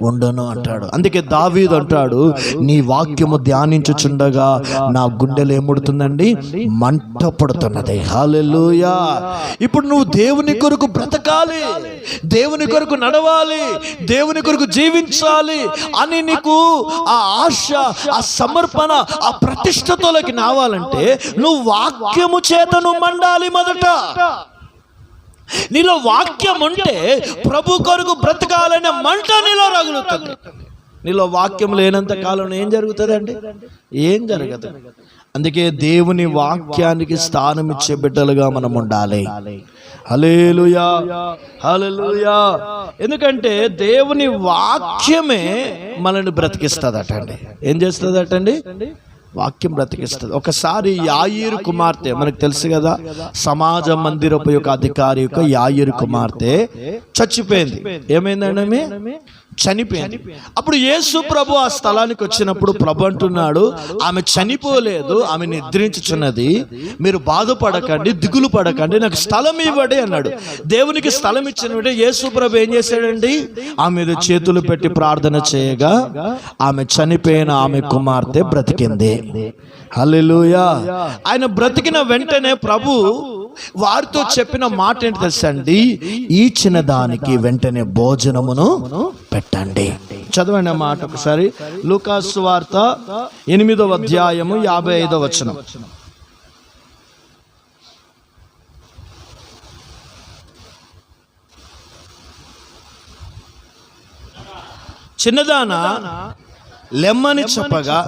ఉండను అంటాడు. అందుకే దావీదు అంటాడు, నీ వాక్యము ధ్యానించుచుండగా నా గుండెలు ఏముడుతుందండి? మంట పడుతున్నది. హల్లెలూయా. ఇప్పుడు నువ్వు దేవుని కొరకు బ్రతకాలి, దేవుని కొరకు నడవాలి, దేవుని కొరకు జీవించాలి అని నీకు ఆ ఆశ, ఆ సమర్పణ, ఆ ప్రతిష్టతలోకి రావాలంటే నువ్వు వాక్యము చేత నువ్వు మండాలి. మొదట నీలో వాక్యం ఉంటే ప్రభు కొరకు బ్రతకాలనే మంట నీలో రగులుతుంది. నీలో వాక్యం లేనంత కాలం ఏం జరుగుతుందండి? ఏం జరగదు. అందుకే దేవుని వాక్యానికి స్థానం ఇచ్చే బిడ్డలుగా మనం ఉండాలి. హల్లెలూయా, హల్లెలూయా. ఎందుకంటే దేవుని వాక్యమే మనల్ని బ్రతికిస్తుందటండి. ఏం చేస్తుందటండి? వాక్యం బ్రతికిస్తుంది. ఒకసారి యాయీరు కుమార్తె, మనకు తెలుసు కదా, సమాజ మందిరపు యొక్క అధికారి యొక్క యాయీరు కుమార్తె చచ్చిపోయింది. ఏమైందండి? చనిపోయింది. అప్పుడు యేసు ప్రభు ఆ స్థలానికి వచ్చినప్పుడు ప్రభు అంటున్నాడు, ఆమె చనిపోలేదు, ఆమె నిద్రించుచున్నది, మీరు బాధపడకండి, దిగులు పడకండి, నాకు స్థలం ఇవ్వండి అన్నాడు. దేవునికి స్థలం ఇచ్చిన యేసు ప్రభు ఏం చేశాడండి? ఆమె మీద చేతులు పెట్టి ప్రార్థన చేయగా ఆమె చనిపోయిన ఆమె కుమార్తె బ్రతికింది. హల్లెలూయా. ఆయన బ్రతికిన వెంటనే ప్రభు వారితో చెప్పిన మాట ఏంటి తెలుసా అండి? ఈ చిన్నదానికి వెంటనే భోజనమును పెట్టండి. చదవండి ఆ మాట ఒకసారి. లూకా సువార్త 8వ అధ్యాయము 55వ వచనం. చిన్నదాన లెమ్మని చెప్పగా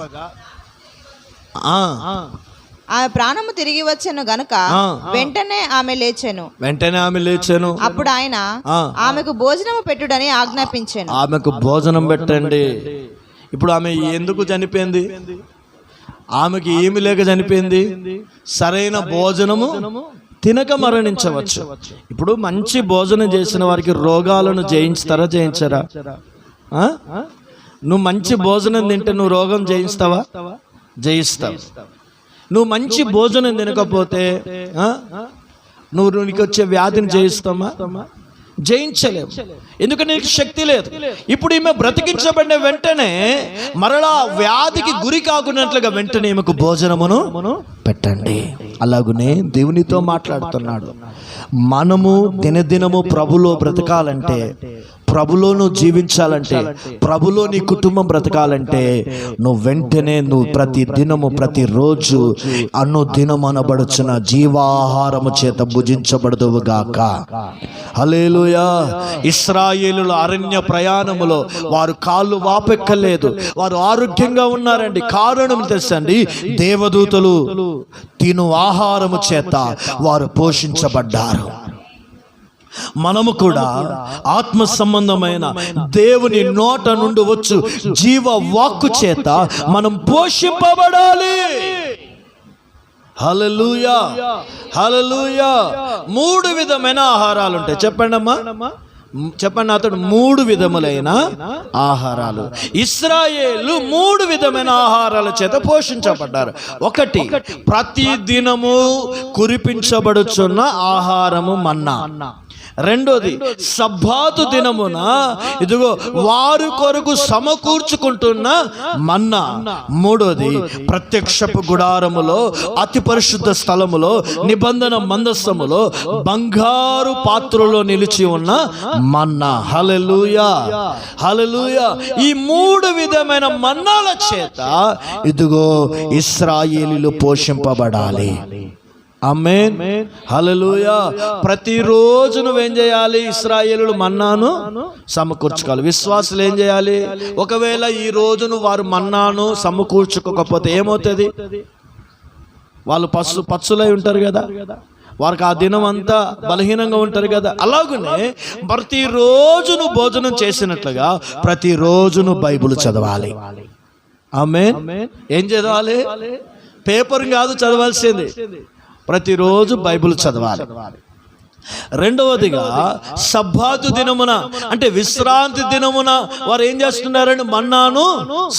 ఆమె ప్రాణము తిరిగి వచ్చెను గనుక వెంటనే ఆమె లేచెను. అప్పుడు ఆయన ఆమెకు భోజనము పెట్టుడని ఆజ్ఞాపించెను. ఆమెకు భోజనం పెట్టండి. ఇప్పుడు ఆమె ఎందుకు చనిపోయింది? ఆమెకి ఏమి లేక చనిపోయింది? సరైన భోజనము తినక మరణించవచ్చు. ఇప్పుడు మంచి భోజనం చేసిన వారికి రోగాలను జయించుతారా, జయించరా? నువ్వు మంచి భోజనం తింటే నువ్వు రోగం జయిస్తావా? జయిస్తావు. నువ్వు మంచి భోజనం తినకపోతే నీకు వచ్చే వ్యాధిని జయిస్తామా? జయించలేవు. ఎందుకంటే నీకు శక్తి లేదు. ఇప్పుడు ఈమె బ్రతికించబడిన వెంటనే మరలా వ్యాధికి గురి కాకున్నట్లుగా వెంటనే ఈమెకు భోజనమును పెట్టండి. అలాగునే దేవునితో మాట్లాడుతున్నాడు. మనము దినదినము ప్రభులో బ్రతకాలంటే, ప్రభులో నువ్వు జీవించాలంటే, ప్రభులో నీ కుటుంబం బ్రతకాలంటే నువ్వు వెంటనే నువ్వు ప్రతి దినము ప్రతిరోజు అనుదినం అనబడుచున్న జీవాహారము చేత భుజించబడదువుగాక. హల్లెలూయా. ఇశ్రాయేలుల అరణ్య ప్రయాణములో వారు కాళ్ళు వాపెక్కలేదు, వారు ఆరోగ్యంగా ఉన్నారండి. కారణం తెలుసండి, దేవదూతలు తిను ఆహారము చేత వారు పోషించబడ్డారు. మనము కూడా ఆత్మ సంబంధమైన దేవుని నోట నుండి వచ్చు జీవ వాక్కు చేత మనం పోషింపబడాలి. హల్లెలూయా, హల్లెలూయా. 3 విధమైన ఆహారాలు ఉంటాయి. చెప్పండి అమ్మా, చెప్పండి అతడు. 3 విధములైన ఆహారాలు. ఇశ్రాయేలు 3 విధమైన ఆహారాల చేత పోషించబడ్డారు. 1, ప్రతి దినము కురిపించబడుచున్న ఆహారము మన్నా. 2, సబ్బాతు దినమున ఇదిగో వారు కొరకు సమకూర్చుకుంటున్న మన్నా. 3, ప్రత్యక్షపు గుడారములో అతి పరిశుద్ధ స్థలములో నిబంధన మందసములో బంగారు పాత్రలో నిలిచి ఉన్న మన్నా. హల్లెలూయా, హల్లెలూయా. ఈ 3 విధమైన మన్నాల చేత ఇదిగో ఇశ్రాయేలీలు పోషింపబడాలి. ఆమేన్, హల్లెలూయా. ప్రతిరోజు నువ్వేం చేయాలి? ఇశ్రాయేలులు మన్నాను సమకూర్చుకోవాలి. విశ్వాసులు ఏం చేయాలి? ఒకవేళ ఈ రోజును వారు మన్నాను సమకూర్చుకోకపోతే ఏమవుతుంది? వాళ్ళు పచ్చులై ఉంటారు కదా, వారికి ఆ దినం అంతా బలహీనంగా ఉంటారు కదా. అలాగనే ప్రతిరోజు నువ్వు భోజనం చేసినట్లుగా ప్రతిరోజు నువ్వు బైబిల్ చదవాలి. ఆమేన్. ఏం చదవాలి? పేపర్ కాదు చదవాల్సింది, ప్రతిరోజు బైబిల్ చదవాలి. 2వదిగా సబ్బాతు దినమున అంటే విశ్రాంతి దినమున వారు ఏం చేస్తున్నారంటే మన్నాను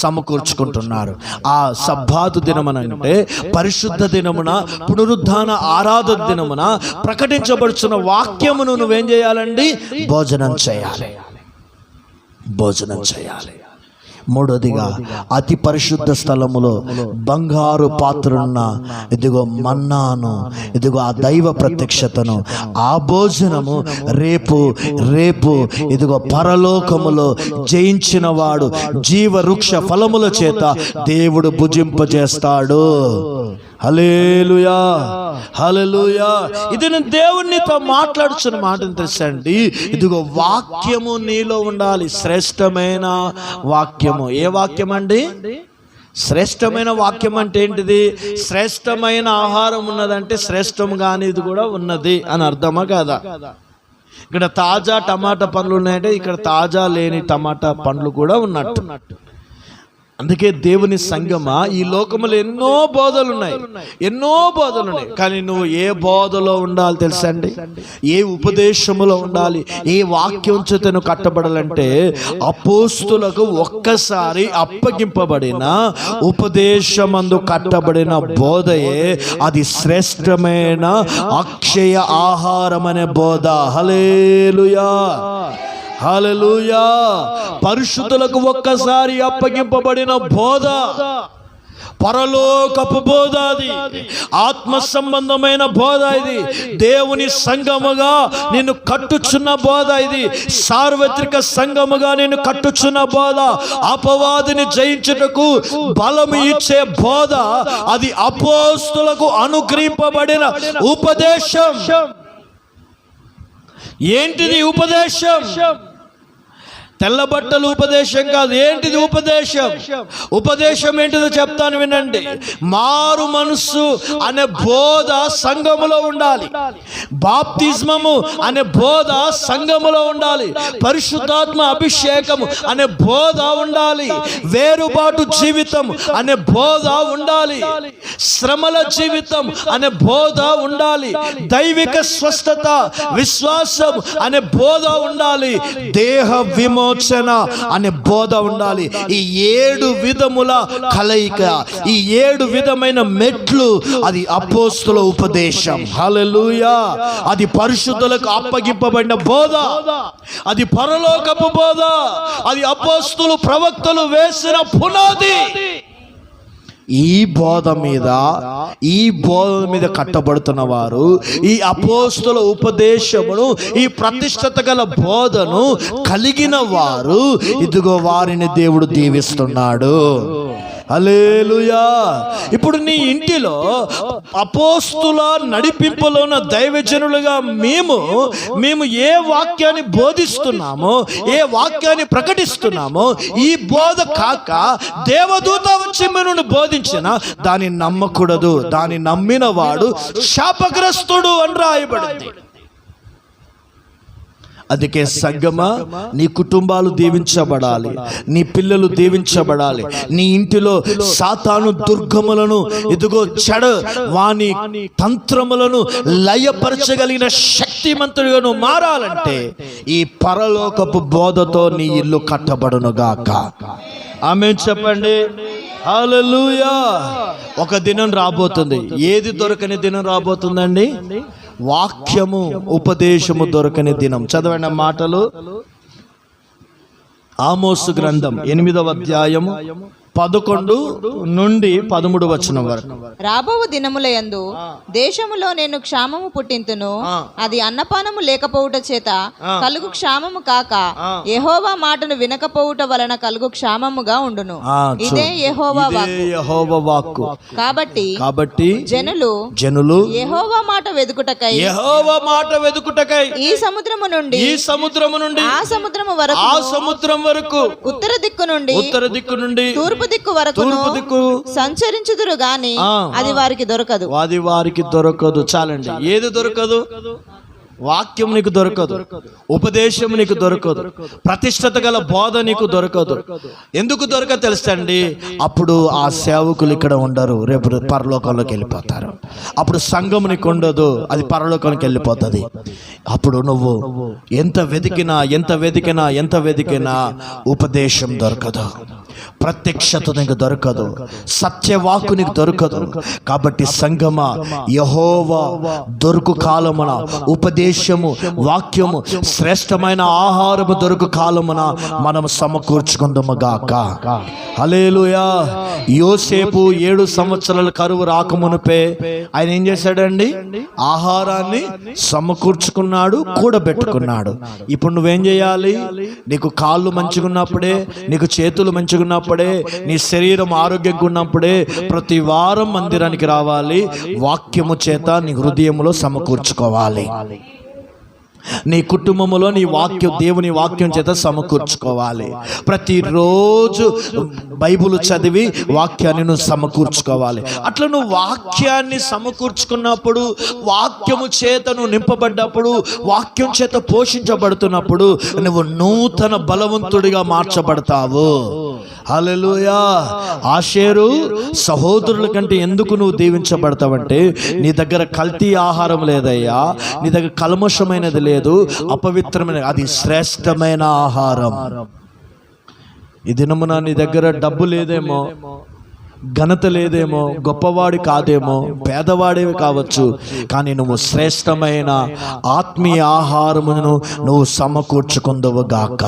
సమకూర్చుకుంటున్నారు. ఆ సబ్బాతు దినమున అంటే పరిశుద్ధ దినమున, పునరుద్ధాన ఆరాధన దినమున ప్రకటించబడుచున్న వాక్యమును నువ్వేం చేయాలండి? భోజనం చేయాలి, భోజనం చేయాలి. మూడోదిగా అతి పరిశుద్ధ స్థలములో బంగారు పాత్రన్న ఇదిగో మన్నాను, ఇదిగో ఆ దైవ ప్రత్యక్షతను, ఆ భోజనము రేపు రేపు ఇదిగో పరలోకములో జయించిన వాడు జీవవృక్ష ఫలముల చేత దేవుడు భుజింపజేస్తాడు. హల్లెలూయా, హల్లెలూయా. ఇది నేను దేవునితో మాట్లాడుచున్న మాట తెలుసండి. ఇదిగో వాక్యము నీలో ఉండాలి, శ్రేష్టమైన వాక్యము. ఏ వాక్యం అండి? శ్రేష్టమైన వాక్యం అంటే ఏంటిది? శ్రేష్టమైన ఆహారం ఉన్నదంటే శ్రేష్టం కానిది కూడా ఉన్నది అని అర్థమా కాదా? ఇక్కడ తాజా టమాటా పండ్లు ఉన్నాయంటే ఇక్కడ తాజా లేని టమాటా పండ్లు కూడా ఉన్నట్టు. అందుకే దేవుని సంగమా, ఈ లోకములో ఎన్నో బోధలు ఉన్నాయి, ఎన్నో బోధలు ఉన్నాయి. కానీ నువ్వు ఏ బోధలో ఉండాలి తెలుసండి? ఏ ఉపదేశములో ఉండాలి? ఏ వాక్యం చేత నువ్వు కట్టబడాలంటే అపోస్తులకు ఒక్కసారి అప్పగింపబడిన ఉపదేశమందు కట్టబడిన బోధయే అది శ్రేష్టమైన అక్షయ ఆహారం అనే బోధ. హల్లెలూయా, హల్లెలూయా. పరిశుద్ధులకు ఒక్కసారి అప్పగింపబడిన బోధ పరలోకపు బోధ, అది ఆత్మ సంబంధమైన బోధ. ఇది దేవుని సంఘముగా నిన్ను కట్టుచున్న బోధ. ఇది సార్వత్రిక సంఘముగా నిన్ను కట్టుచున్న బోధ. అపవాదిని జయించుటకు బలము ఇచ్చే బోధ. అది అపోస్తులకు అనుగ్రహింపబడిన ఉపదేశం. ఏంటిది ఉపదేశం? తెల్లబట్టలు ఉపదేశం కాదు. ఏంటిది ఉపదేశం? ఉపదేశం ఏంటిదో చెప్తాను వినండి. మారు మనస్సు అనే బోధ సంఘములో ఉండాలి. బాప్తిస్మము అనే బోధ సంఘములో ఉండాలి. పరిశుద్ధాత్మ అభిషేకము అనే బోధ ఉండాలి. వేరుబాటు జీవితం అనే బోధ ఉండాలి. శ్రమల జీవితం అనే బోధ ఉండాలి. దైవిక స్వస్థత, విశ్వాసం అనే బోధ ఉండాలి. దేహ విమోచన అనే బోధ ఉండాలి. ఈ 7 విధముల కలయిక, ఈ 7 విధమైన మెట్లు అది అపోస్తుల ఉపదేశం. హల్లెలూయా. అది పరిశుద్ధులకు అప్పగింపబడిన బోధ. అది పరలోకపు బోధ. అది అపోస్తులు ప్రవక్తలు వేసిన పునాది. ఈ బోధ మీద కట్టబడుతున్న వారు ఈ అపోస్తుల ఉపదేశమును, ఈ ప్రతిష్టత గల బోధను కలిగిన వారు ఇదిగో వారిని దేవుడు దీవిస్తున్నాడు. హల్లెలూయా. ఇప్పుడు నీ ఇంటిలో అపోస్తుల నడిపింపులో ఉన్న దైవజనులుగా మేము ఏ వాక్యాన్ని బోధిస్తున్నామో, ఏ వాక్యాన్ని ప్రకటిస్తున్నామో, ఈ బోధ కాక దేవదూత వచ్చి మనల్ని బోధించిన దాన్ని నమ్మకూడదు. దాన్ని నమ్మిన వాడు శాపగ్రస్తుడు అని రాయబడింది. అందుకే సంగమా, నీ కుటుంబాలు దీవించబడాలి, నీ పిల్లలు దీవించబడాలి. నీ ఇంటిలో సాతాను దుర్గములను ఇదిగో వాని తంత్రములను లయపరచగలిగిన శక్తిమంతుడిగా నువ్వు మారాలంటే ఈ పరలోకపు బోధతో నీ ఇల్లు కట్టబడునుగాక. ఆమేన్ చెప్పండి. హల్లెలూయా. ఒక దినం రాబోతుంది. ఏది దొరకని దినం రాబోతుందండి? వాక్యము, ఉపదేశము దొరకని దినం. చదవండి మాటలు. ఆమోసు గ్రంథం 8వ అధ్యాయము 11 నుండి 13 వచనం వరకు. రాబో దినములయందు దేశములో నేను క్షామము పుట్టింతును, అది అన్నపానము లేకపోవుట చేత కలుగు క్షామము కాక యెహోవా మాటను వినకపోవుట వలన కలుగు క్షామముగా ఉండును. ఇదే యెహోవా వాక్కు. కాబట్టి జనులు యెహోవా మాట వెదుకుటకై ఈ సముద్రము నుండి ఆ సముద్రము వరకు ఉత్తర దిక్కు నుండి తూర్పు దిక్కు వరకు సంచరించుదురు గాని అది వారికి దొరకదు. చాలండి. ఏది దొరకదు? వాక్యం నీకు దొరకదు, ఉపదేశం నీకు దొరకదు, ప్రతిష్టత గల బోధ నీకు దొరకదు. ఎందుకు దొరకదు తెలుసండి? అప్పుడు ఆ సేవకులు ఇక్కడ ఉండరు, రేపు పరలోకంలోకి వెళ్ళిపోతారు. అప్పుడు సంఘం నీకు ఉండదు, అది పరలోకానికి వెళ్ళిపోతుంది. అప్పుడు నువ్వు ఎంత వెతికినా ఉపదేశం దొరకదు, ప్రత్యక్షత నీకు దొరకదు, సత్యవాక్కు నీకు దొరకదు. కాబట్టి సంఘమా, యెహోవా దొరుకు కాలమున ఉపదేశం ఉపదేశము, వాక్యము, శ్రేష్టమైన ఆహారము దొరుకు కాలమున మనం సమకూర్చుకుందాము గాక. హల్లెలూయా. యోసేపు 7 సంవత్సరాల కరువు రాకమునుపే ఆయన ఏం చేశాడండి? ఆహారాన్ని సమకూర్చుకున్నాడు, కూడబెట్టుకున్నాడు. ఇప్పుడు నువ్వేం చేయాలి? నీకు కాళ్ళు మంచిగా ఉన్నప్పుడే, నీకు చేతులు మంచిగా ఉన్నప్పుడే, నీ శరీరం ఆరోగ్యంగా ఉన్నప్పుడే ప్రతి వారం మందిరానికి రావాలి. వాక్యము చేత నీ హృదయంలో సమకూర్చుకోవాలి. నీ కుటుంబంలో నీ వాక్యం, దేవుని వాక్యం చేత సమకూర్చుకోవాలి. ప్రతిరోజు బైబిల్ చదివి వాక్యాన్ని నువ్వు సమకూర్చుకోవాలి. అట్లా నువ్వు వాక్యాన్ని సమకూర్చుకున్నప్పుడు, వాక్యము చేత నువ్వు నింపబడ్డప్పుడు, వాక్యం చేత పోషించబడుతున్నప్పుడు నువ్వు నూతన బలవంతుడిగా మార్చబడతావు. హల్లెలూయా. ఆషేరు సహోదరుల కంటే ఎందుకు నువ్వు దీవించబడతావంటే, నీ దగ్గర కల్తీ ఆహారం లేదయ్యా, నీ దగ్గర కల్మషమైనది లేదు, అపవిత్రమైన, అది శ్రేష్టమైన ఆహారం. ఈ దినమున నీ దగ్గర డబ్బు లేదేమో, ఘనత లేదేమో, గొప్పవాడి కాదేమో, పేదవాడివి కావచ్చు, కానీ నువ్వు శ్రేష్టమైన ఆత్మీయ ఆహారమును నువ్వు సమకూర్చుకుందువు గాక.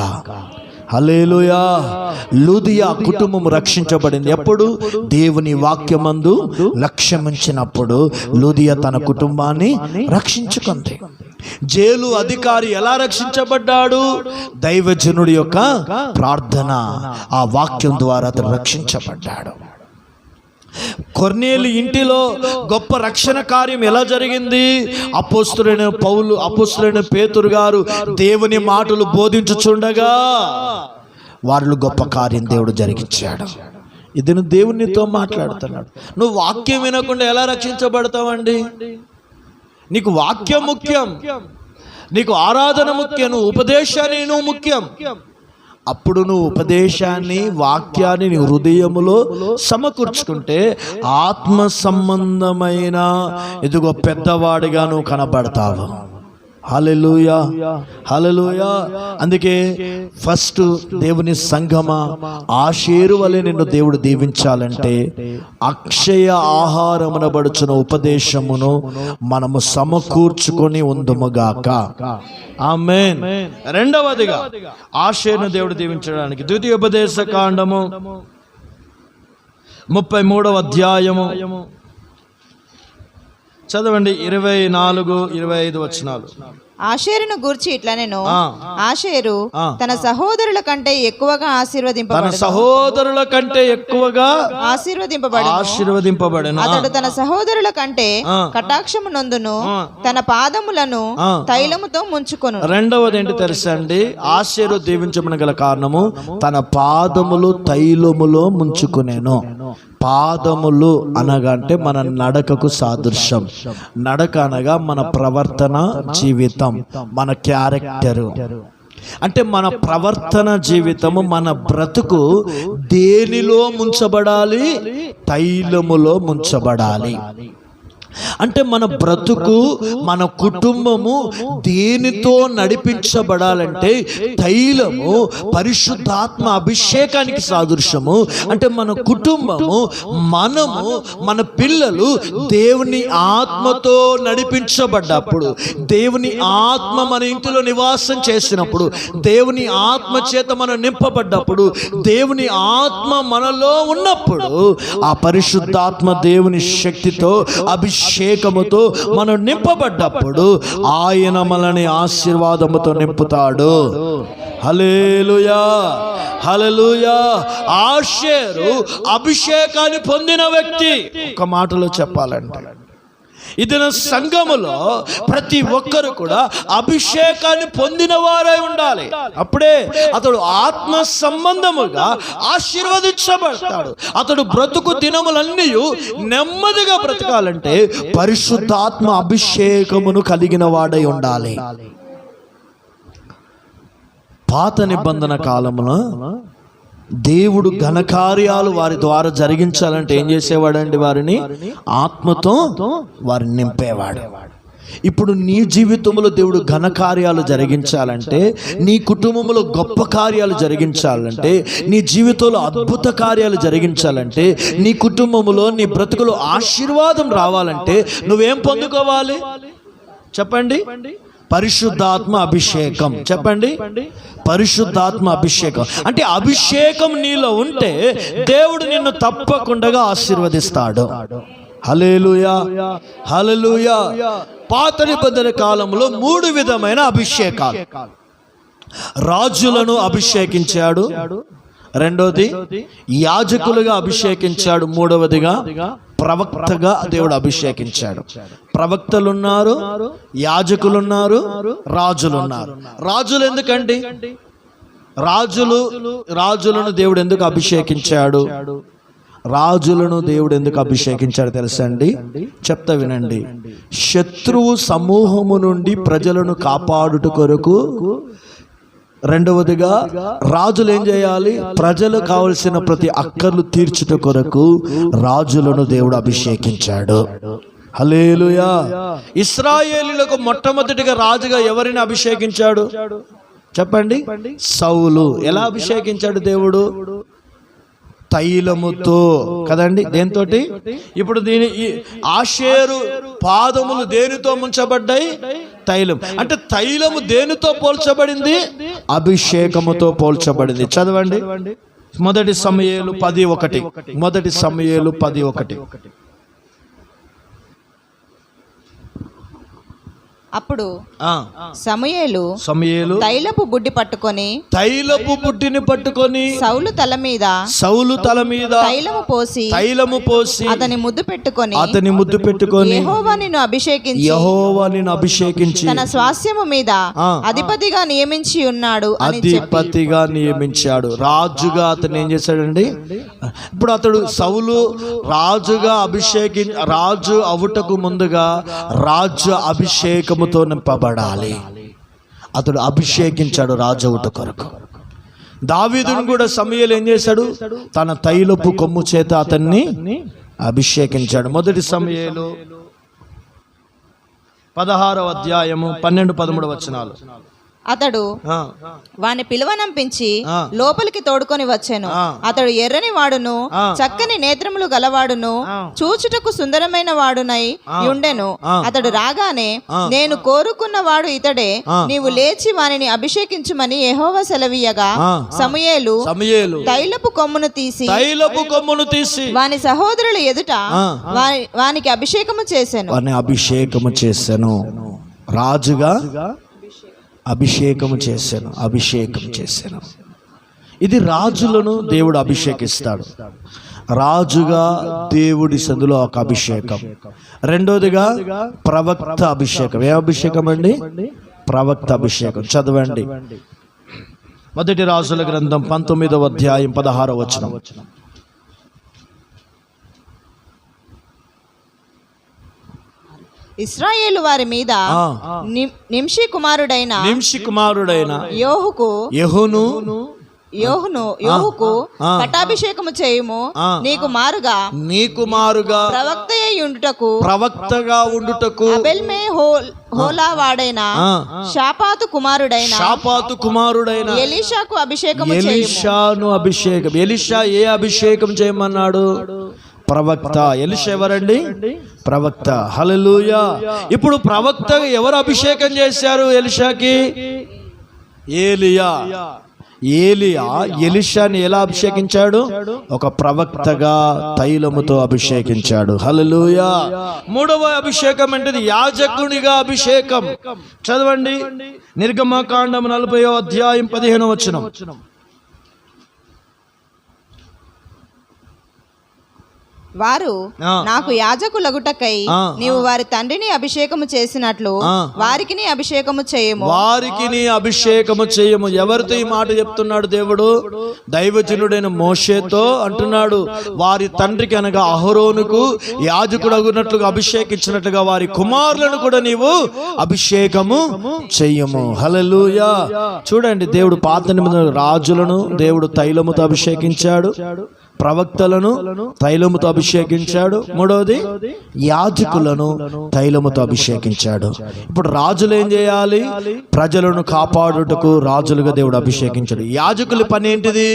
హల్లెలూయా. లూదియా కుటుంబం రక్షించబడింది ఎప్పుడు? దేవుని వాక్యమందు లక్ష్యమించినప్పుడు లూదియా తన కుటుంబాన్ని రక్షించుకుంది. జైలు అధికారి ఎలా రక్షించబడ్డాడు? దైవజనుడి యొక్క ప్రార్థన, ఆ వాక్యం ద్వారా అతను రక్షించబడ్డాడు. కొర్నేలి ఇంటిలో గొప్ప రక్షణ కార్యం ఎలా జరిగింది? అపోస్తలుడైన పౌలు, అపోస్తలుడైన పేతురు గారు దేవుని మాటలు బోధించుచుండగా వారిలో గొప్ప కార్యం దేవుడు జరిగించాడు. ఇది నువ్వు దేవునితో మాట్లాడుతున్నాడు. నువ్వు వాక్యం వినకుండా ఎలా రక్షించబడతావండి? నీకు వాక్యం ముఖ్యం, నీకు ఆరాధన ముఖ్యం, నువ్వు ఉపదేశాన్ని నువ్వు ముఖ్యం. అప్పుడు నువ్వు ఉపదేశాన్ని, వాక్యాన్ని నీ హృదయములో సమకూర్చుకుంటే ఆత్మ సంబంధమైన ఇదిగో పెద్దవాడిగా నువ్వు కనబడతావు. హల్లెలూయా, హల్లెలూయా. అందుకే ఫస్ట్ దేవుని సంఘమా, ఆషేరు వలె నిన్ను దేవుడు దీవించాలంటే అక్షయ ఆహారమునబడుచున్న ఉపదేశమును మనము సమకూర్చుకొని ఉందుముగాక. ఆమేన్. రెండవదిగా ఆషేరును దేవుడు దీవించడానికి ద్వితీయోపదేశ కాండము 33వ అధ్యాయము చదవండి, 24-25 వచనాలు. ఆషేరును గూర్చి ఇట్లా నేను, ఆషేరు తన సహోదరుల కంటే ఎక్కువగా ఆశీర్వదింపబడెను. అతడు తన సహోదరుల కంటే కటాక్షము నొందును, తన పాదములను తైలముతో ముంచుకొను. రెండవది ఏంటి తెలుసా అండి? ఆషేరు దీవించమని గల కారణము తన పాదములు తైలములో ముంచుకునేను. పాదములు అనగా అంటే మన నడకకు సాదృశ్యం. నడక అనగా మన ప్రవర్తన, జీవితం, మన క్యారెక్టరు. అంటే మన ప్రవర్తన, జీవితము, మన బ్రతుకు దేనిలో ముంచబడాలి? తైలములో ముంచబడాలి. అంటే మన బ్రతుకు, మన కుటుంబము దేనితో నడిపించబడాలంటే తైలము, పరిశుద్ధాత్మ అభిషేకానికి సాదృశ్యము. అంటే మన కుటుంబము, మనము, మన పిల్లలు దేవుని ఆత్మతో నడిపించబడ్డప్పుడు, దేవుని ఆత్మ మన ఇంటిలో నివాసం చేసినప్పుడు, దేవుని ఆత్మ చేత మనం నింపబడ్డప్పుడు, దేవుని ఆత్మ మనలో ఉన్నప్పుడు, ఆ పరిశుద్ధాత్మ దేవుని శక్తితో, అభిషేకముతో మనం నింపబడ్డప్పుడు ఆయన మనల్ని ఆశీర్వాదముతో నింపుతాడు. హల్లెలూయా, హల్లెలూయా. ఆషేరు అభిషేకాన్ని పొందిన వ్యక్తి. ఒక మాటలో చెప్పాలంటే ఇది సంఘములో ప్రతి ఒక్కరు కూడా అభిషేకాన్ని పొందిన వారై ఉండాలి. అప్పుడే అతడు ఆత్మ సంబంధముగా ఆశీర్వదించబడతాడు. అతడు బ్రతుకు దినములన్నీ నెమ్మదిగా బ్రతకాలంటే పరిశుద్ధాత్మ అభిషేకమును కలిగిన వాడై ఉండాలి. పాత నిబంధన కాలమున దేవుడు ఘనకార్యాలు వారి ద్వారా జరిగించాలంటే ఏం చేసేవాడండి? వారిని ఆత్మతో వారిని నింపేవాడు. ఇప్పుడు నీ జీవితంలో దేవుడు ఘనకార్యాలు జరిగించాలంటే, నీ కుటుంబంలో గొప్ప కార్యాలు జరిగించాలంటే, నీ జీవితంలో అద్భుత కార్యాలు జరిగించాలంటే, నీ కుటుంబంలో, నీ బ్రతుకులో ఆశీర్వాదం రావాలంటే నువ్వేం పొందుకోవాలి? చెప్పండి, పరిశుద్ధాత్మ అభిషేకం. చెప్పండి, పరిశుద్ధాత్మ అభిషేకం. అంటే అభిషేకం నీలో ఉంటే దేవుడు నిన్ను తప్పకుండా ఆశీర్వదిస్తాడు. హల్లెలూయా, హల్లెలూయా. పాత నిబంధన కాలంలో 3 విధమైన అభిషేకాలు. రాజులను అభిషేకించాడు, రెండోది యాజకులుగా అభిషేకించాడు, మూడవదిగా ప్రవక్తగా దేవుడు అభిషేకించాడు. ప్రవక్తలున్నారు, యాజకులున్నారు, రాజులున్నారు. రాజులు ఎందుకండి? రాజులను దేవుడు ఎందుకు అభిషేకించాడు? రాజులను దేవుడు ఎందుకు అభిషేకించాడు తెలుసా అండి? చెప్తా వినండి. శత్రువు సమూహము నుండి ప్రజలను కాపాడుట కొరకు, రెండవదిగా రాజులు ఏం చేయాలి? ప్రజలు కావలసిన ప్రతి అక్కర్లు తీర్చుట కొరకు రాజులను దేవుడు అభిషేకించాడు. హల్లెలూయా. ఇశ్రాయేలీయులకు మొట్టమొదటిగా రాజుగా ఎవరిని అభిషేకించాడు చెప్పండి? సౌలు. ఎలా అభిషేకించాడు దేవుడు? తైలముతో కదండి. దేనితోటి? ఇప్పుడు ఆషేరు పాదములు దేనితో ముంచబడ్డాయి? తైలం. అంటే తైలము దేనితో పోల్చబడింది? అభిషేకముతో పోల్చబడింది. చదవండి, మొదటి సమూయేలు 10:1. మొదటి సమూయేలు 10:1. అప్పుడు సమూయేలు తైలపు బుడ్డిని పట్టుకొని సౌలు తల మీద తైలము పోసి అతని ముద్దు పెట్టుకొని యెహోవా నిన్ను అభిషేకించి తన స్వాస్యము మీద అధిపతిగా నియమించి ఉన్నాడు అధిపతిగా నియమించాడు. రాజుగా అతను ఏం చేశాడండి? ఇప్పుడు అతడు సౌలు రాజుగా రాజు అవుటకు ముందుగా రాజు అభిషేకముతో నింపబడాలి. అతడు అభిషేకించాడు రాజు అవుట కొరకు. దావీదును కూడా సమూయేలు ఏం చేశాడు? తన తైలపు కొమ్ము చేత అతన్ని అభిషేకించాడు. మొదటి సమూయేలు 16వ అధ్యాయము 12-13 వచనాలు. అతడు వాని పిలువనంపించి లోపలికి తోడుకొని వచ్చాను. అతడు ఎర్రని వాడును, చక్కని నేత్రములు గలవాడును, చూచుటకు సుందరమైన వాడునై ఉండెను. అతడు రాగానే, నేను కోరుకున్న వాడు ఇతడే, నీవు లేచి వానిని అభిషేకించుమని యెహోవా సెలవీయగా సమూయేలు తైలపు కొమ్మును తీసి వాని సహోదరుల ఎదుట వానికి అభిషేకము చేశాను. రాజుగా అభిషేకం చేశాను. ఇది రాజులను దేవుడు అభిషేకిస్తాడు. రాజుగా దేవుడి సందులో ఒక అభిషేకం. రెండోదిగా ప్రవక్త అభిషేకం. ఏ అభిషేకం అండి? ప్రవక్త అభిషేకం. చదవండి, మొదటి రాజుల గ్రంథం 19వ అధ్యాయం 16వ వచనం. ఇశ్రాయేలు వారి మీద నింషి కుమారుడైన యోహుకు పట్టాభిషేకము చేయుము. నీకు మారుగా ప్రవక్తగా ఉండుటకు అబెల్మే హోలా వాడైన షాపాతు కుమారుడైన ఎలీషాకు అభిషేకము చేయుము. ఎలీషా ఏ అభిషేకం చేయమన్నాడు? ప్రవక్త. ఎలీషా ఎవరండి? ప్రవక్త. హల్లెలూయా. ఇప్పుడు ప్రవక్త ఎవరు అభిషేకం చేశారు ఎలీషాకి? ఏలియా ఎలీషాని ఎలా అభిషేకించాడు? ఒక ప్రవక్తగా తైలముతో అభిషేకించాడు. హల్లెలూయా. మూడవ అభిషేకం అంటే యాజకునిగా అభిషేకం. చదవండి, నిర్గమకాండం 40వ అధ్యాయం 15వ వచనం. వారు నాకు యాజకులగుటకై నీవు వారి తండ్రిని అభిషేకము చేసినట్లు వారికిని అభిషేకము చేయము. ఎవరితో ఈ మాట చెప్తున్నాడు దేవుడు? దైవజనుడైన మోషేతో అంటున్నాడు. వారి తండ్రికి అనగా అహరోనుకు యాజకుడగునట్లుగా అభిషేకించినట్లుగా వారి కుమారులను కూడా నీవు అభిషేకము చెయ్యము. హల్లెలూయా. చూడండి, దేవుడు పాత నిబంధన రాజులను దేవుడు తైలముతో అభిషేకించాడు, ప్రవక్తలను తైలముతో అభిషేకించాడు, మూడవది యాజకులను తైలముతో అభిషేకించాడు. ఇప్పుడు రాజులు ఏం చేయాలి? ప్రజలను కాపాడుటకు రాజులుగా దేవుడు అభిషేకించాడు. యాజకుల పని ఏంటిది?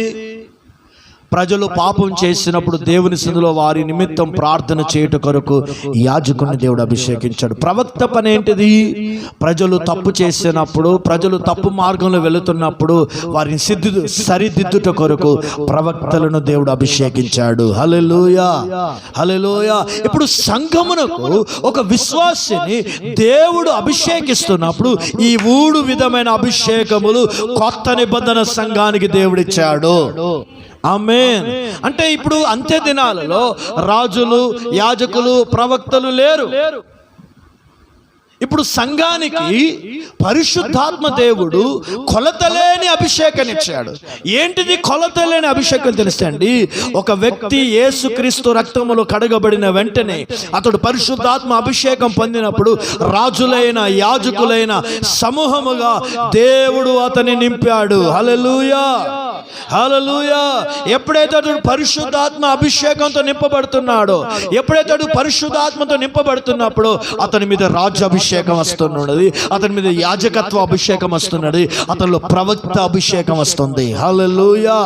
ప్రజలు పాపం చేసినప్పుడు దేవుని సన్నిధిలో వారి నిమిత్తం ప్రార్థన చేయుట కొరకు యాజకుని దేవుడు అభిషేకించాడు. ప్రవక్త పని ఏంటిది? ప్రజలు తప్పు చేసినప్పుడు, ప్రజలు తప్పు మార్గంలో వెళుతున్నప్పుడు వారిని సరిదిద్దుట కొరకు ప్రవక్తలను దేవుడు అభిషేకించాడు. హల్లెలూయా, హల్లెలూయా. ఇప్పుడు సంఘమునకు ఒక విశ్వాసిని దేవుడు అభిషేకిస్తున్నప్పుడు ఈ 3 విధమైన అభిషేకములు కొత్త నిబంధన సంఘానికి దేవుడిచ్చాడు. ఆమేన్. అంటే ఇప్పుడు అంత్య దినాలలో రాజులు, యాజకులు, ప్రవక్తలు లేరు. ఇప్పుడు సంఘానికి పరిశుద్ధాత్మ దేవుడు కొలతలేని అభిషేకాన్నిచ్చాడు. ఏంటిది కొలతలేని అభిషేకం తెలుసా అండి? ఒక వ్యక్తి యేసుక్రీస్తు రక్తములో కడగబడిన వెంటనే అతడు పరిశుద్ధాత్మ అభిషేకం పొందినప్పుడు రాజులైన, యాజకులైన సమూహముగా దేవుడు అతన్ని నింపాడు. హల్లెలూయా, హల్లెలూయా. ఎప్పుడైతే అతడు పరిశుద్ధాత్మ అభిషేకంతో నింపబడుతున్నాడో, ఎప్పుడైతే అతడు పరిశుద్ధాత్మతో నింపబడుతున్నప్పుడు అతని మీద రాజ్య అభిషేకం వస్తున్నది, అతని మీద యాజకత్వ అభిషేకం వస్తున్నది, అతనిలో ప్రవక్త అభిషేకం వస్తుంది. హల్లెలూయా.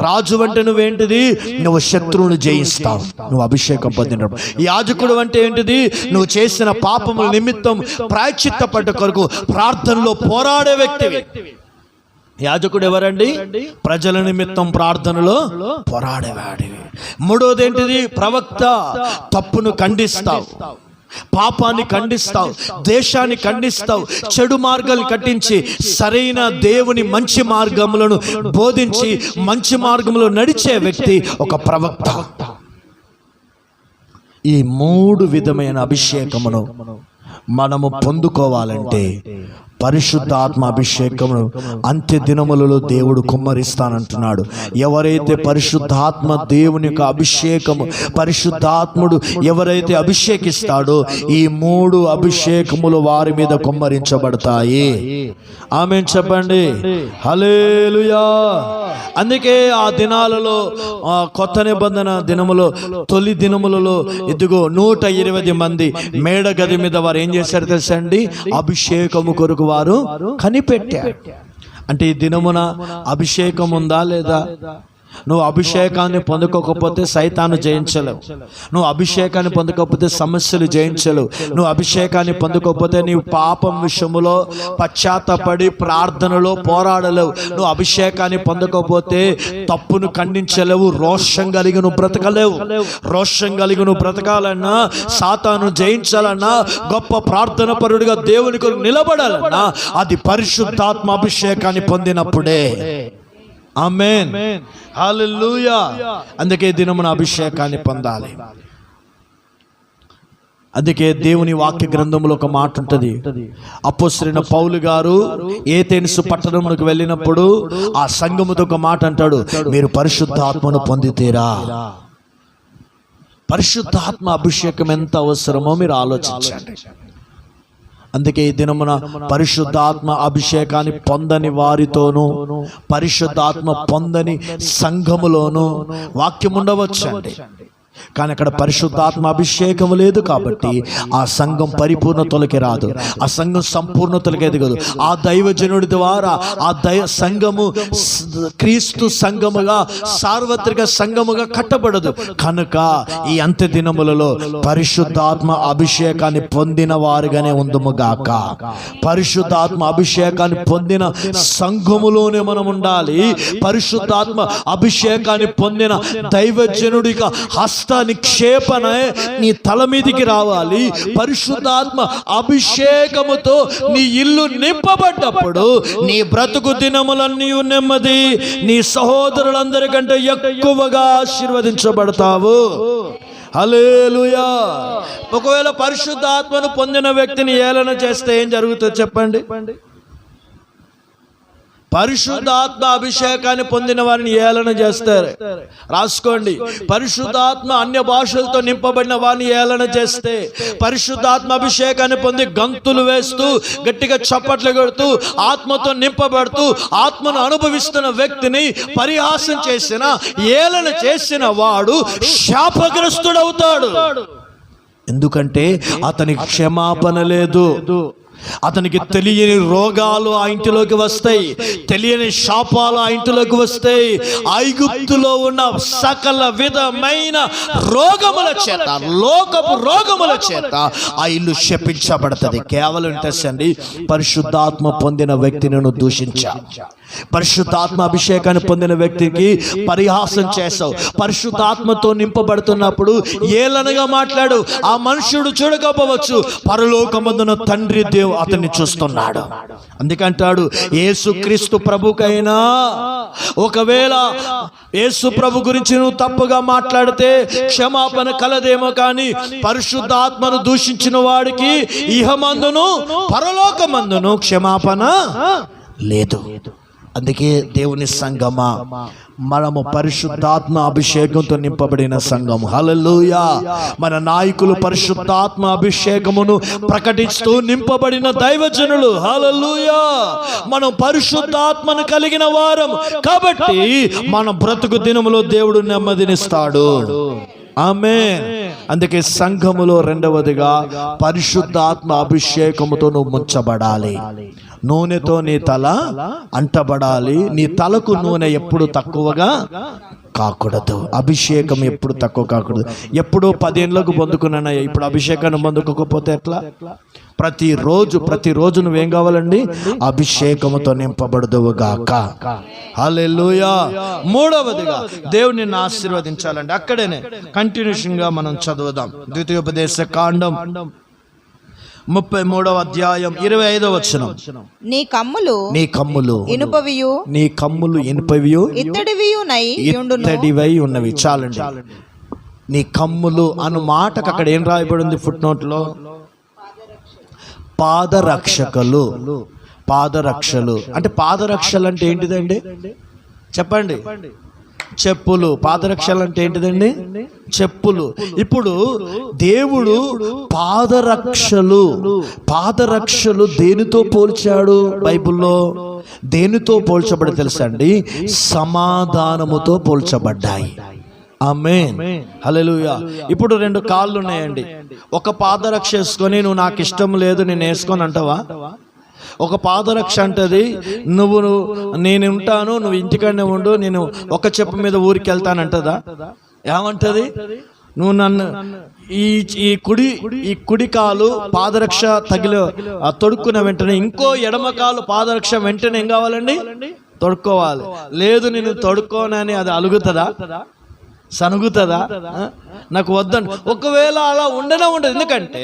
రాజు అంటే నువ్వేంటిది? నువ్వు శత్రువును జయిస్తావు, నువ్వు అభిషేకం పొందినప్పుడు. యాజకుడు అంటే ఏంటిది? నువ్వు చేసిన పాపముల నిమిత్తం ప్రాయశ్చిత్తపడ్డ కొరకు ప్రార్థనలో పోరాడే వ్యక్తివి. యాజకుడు ఎవరండి? ప్రజల నిమిత్తం ప్రార్థనలో పోరాడేవాడివి. మూడోది ఏంటిది? ప్రవక్త. తప్పును ఖండిస్తావు, పాపాన్ని ఖండిస్తావు, దేశాన్ని ఖండిస్తావు, చెడు మార్గాలు కట్టించి సరైన దేవుని మంచి మార్గములను బోధించి మంచి మార్గంలో నడిచే వ్యక్తి ఒక ప్రవక్త. ఈ 3 విధమైన అభిషేకమును మనము పొందుకోవాలంటే పరిశుద్ధాత్మ అభిషేకమును అంత్య దినములలో దేవుడు కుమ్మరిస్తానంటున్నాడు. ఎవరైతే పరిశుద్ధాత్మ దేవుని యొక్క అభిషేకము, పరిశుద్ధాత్ముడు ఎవరైతే అభిషేకిస్తాడో ఈ 3 అభిషేకములు వారి మీద కుమ్మరించబడతాయి. ఆమేన్ చెప్పండి. హల్లెలూయా. అందుకే ఆ దినాలలో, కొత్త నిబంధన దినములో, తొలి దినములలో ఇదిగో 120 మంది మేడగది మీద వారు ఏం చేశారు తెలుసా అండి? అభిషేకము కొరకు వారు కనిపెట్టారు. అంటే ఈ దినమున అభిషేకం ఉందా లేదా? నువ్వు అభిషేకాన్ని పొందుకోకపోతే సైతాను జయించలేవు. నువ్వు అభిషేకాన్ని పొందకపోతే సమస్యలు జయించలేవు. నువ్వు అభిషేకాన్ని పొందుకోకపోతే నీవు పాపం విషయములో పశ్చాత్తపడి ప్రార్థనలో పోరాడలేవు. నువ్వు అభిషేకాన్ని పొందకపోతే తప్పును ఖండించలేవు. రోషం కలిగి నువ్వు బ్రతకలేవు. రోషం కలిగి నువ్వు బ్రతకాలన్నా, సాతాను జయించాలన్నా, గొప్ప ప్రార్థన పరుడిగా దేవుని కొరకు నిలబడాలన్నా అది పరిశుద్ధాత్మ అభిషేకాన్ని పొందినప్పుడే. ఆమేన్, హల్లెలూయా. అందుకే దినమున అభిషేకాన్ని పొందాలి. అందుకే దేవుని వాక్య గ్రంథంలో ఒక మాట ఉంటుంది. అపోస్తలుడైన పౌలు గారు ఏథెన్సు పట్టణమునకు వెళ్ళినప్పుడు ఆ సంఘముతో ఒక మాట అంటాడు, మీరు పరిశుద్ధాత్మను పొందితేరా. పరిశుద్ధాత్మ అభిషేకం ఎంత అవసరమో మీరు ఆలోచించండి. అందుకే ఈ దినమున పరిశుద్ధాత్మ అభిషేకాన్ని పొందని వారితోనూ, పరిశుద్ధాత్మ పొందని సంఘములోనూ వాక్యం ఉండవచ్చండి. కానీ అక్కడ పరిశుద్ధాత్మ అభిషేకము లేదు కాబట్టి ఆ సంఘం పరిపూర్ణతలోకి రాదు, ఆ సంఘం సంపూర్ణతలోకి ఎదగదు. ఆ దైవజనుడి ద్వారా ఆ సంఘము క్రీస్తు సంఘముగా, సార్వత్రిక సంఘముగా కట్టబడదు. కనుక ఈ అంత్య దినములలో పరిశుద్ధాత్మ అభిషేకాన్ని పొందిన వారుగానే ఉందుముగాక. పరిశుద్ధాత్మ అభిషేకాన్ని పొందిన సంఘములోనే మనం ఉండాలి. పరిశుద్ధాత్మ అభిషేకాన్ని పొందిన దైవజనుడిగా హస్త నిక్షేపణ నీ తల మీదికి రావాలి. పరిశుద్ధాత్మ అభిషేకముతో నీ ఇల్లు నింపబడ్డప్పుడు నీ బ్రతుకు దినములన్నీ నెమ్మది, నీ సహోదరులందరికంటే ఎక్కువగా ఆశీర్వదించబడతావు. హల్లెలూయా. ఒకవేళ పరిశుద్ధాత్మను పొందిన వ్యక్తిని ఏలన చేస్తే ఏం జరుగుతుందో చెప్పండి? పరిశుద్ధాత్మ అభిషేకాన్ని పొందిన వారిని ఏలన చేస్తారు. రాసుకోండి. పరిశుద్ధాత్మ అన్య భాషలతో నింపబడిన వారిని ఏలన చేస్తే, పరిశుద్ధాత్మ అభిషేకాన్ని పొంది గంతులు వేస్తూ గట్టిగా చప్పట్లు కొడుతూ ఆత్మతో నింపబడుతూ ఆత్మను అనుభవిస్తున్న వ్యక్తిని పరిహాసం చేసిన, ఏలన చేసిన వాడు శాపగ్రస్తుడవుతాడు. ఎందుకంటే అతనికి క్షమాపణ లేదు. అతనికి తెలియని రోగాలు ఆ ఇంటిలోకి వస్తాయి, తెలియని శాపాలు ఆ ఇంటిలోకి వస్తాయి. ఐగుప్తులో ఉన్న సకల విధమైన రోగముల చేత, లోకపు రోగముల చేత ఆ ఇల్లు శపించబడుతుంది. కేవలం అండి, పరిశుద్ధాత్మ పొందిన వ్యక్తిని నువ్వు దూషించా, పరిశుద్ధాత్మ అభిషేకాన్ని పొందిన వ్యక్తికి పరిహాసం చేసావు. పరిశుద్ధాత్మతో నింపబడుతున్నప్పుడు ఏలనగా మాట్లాడు. ఆ మనుషుడు చూడకపోవచ్చు, పరలోకమందున తండ్రి దేవుడు అతన్ని చూస్తున్నాడు. అందుకంటాడు, యేసుక్రీస్తు ప్రభుకైనా ఒకవేళ యేసు ప్రభు గురించి నువ్వు తప్పుగా మాట్లాడితే క్షమాపణ కలదేమో, కానీ పరిశుద్ధాత్మను దూషించిన వాడికి ఇహమందును పరలోకమందును క్షమాపణ లేదు. అందుకే దేవుని సంఘమా, మనము పరిశుద్ధాత్మ అభిషేకంతో నింపబడిన సంఘం. హల్లెలూయా. మన నాయకులు పరిశుద్ధాత్మ అభిషేకమును ప్రకటిస్తూ నింపబడిన దైవజనులు. హల్లెలూయా. మనం పరిశుద్ధాత్మను కలిగిన వారం కాబట్టి మన బ్రతుకు దినములో దేవుడు నెమ్మదినిస్తాడు. ఆమేన్. అందుకే సంఘములో రెండవదిగా పరిశుద్ధాత్మ అభిషేకముతో నువ్వు ముంచబడాలి. నూనెతో నీ తల అంటబడాలి. నీ తలకు నూనె ఎప్పుడు తక్కువగా కాకూడదు, అభిషేకం ఎప్పుడు తక్కువ కాకూడదు. ఎప్పుడో 10 ఏళ్ళకు పొందుకున్నాను, ఇప్పుడు అభిషేకాన్ని పొందుకోకపోతే ఎట్లా? ప్రతిరోజు నువ్వేం కావాలండి? అభిషేకముతో నింపబడదువుగాక. హల్లెలూయా. మూడవదిగా దేవుని నిన్ను ఆశీర్వదించాలండి. అక్కడనే కంటిన్యూషన్ గా మనం చదువుదాం. ద్వితీయోపదేశ కాండం 33వ అధ్యాయం 25వ వచనం. నీ కమ్ములు ఇనుపవియు, నీ కమ్ములు ఇనుపవియు ఇత్తడివై ఉన్నవి. చాలండి. నీ కమ్ములు అను మాటకు అక్కడ ఏం రాయబడింది? ఫుట్ నోట్ లో పాదరక్షలు. అంటే పాదరక్షలు అంటే ఏంటిదండి? చెప్పండి. చెప్పులు. పాదరక్షలు అంటే ఏంటిదండి? చెప్పులు. ఇప్పుడు దేవుడు పాదరక్షలు దేనితో పోల్చాడు బైబిల్లో? దేనితో పోల్చబడి తెలుసా అండి? సమాధానముతో పోల్చబడ్డాయి. ఆమేన్. హల్లెలూయా. ఇప్పుడు 2 కాళ్ళు ఉన్నాయండి. ఒక పాదరక్ష వేసుకొని నువ్వు నాకు ఇష్టం లేదు నేను వేసుకొని అంటావా? ఒక పాదరక్ష అంటది, నేను ఉంటాను, నువ్వు ఇంటికనే ఉండు, నేను ఒక చెప్పు మీద ఊరికి వెళ్తానంటదా? ఏమంటది? నువ్వు నన్ను ఈ కుడి కాలు పాదరక్ష తొడుక్కున్న వెంటనే ఇంకో ఎడమ కాలు పాదరక్ష వెంటనే ఏం కావాలండి? తొడుక్కోవాలి. లేదు నేను తొడుక్కోనని అది అలుగుతుందా? సనుగుతుందా? నాకు వద్దని ఒకవేళ అలా ఉండదు. ఎందుకంటే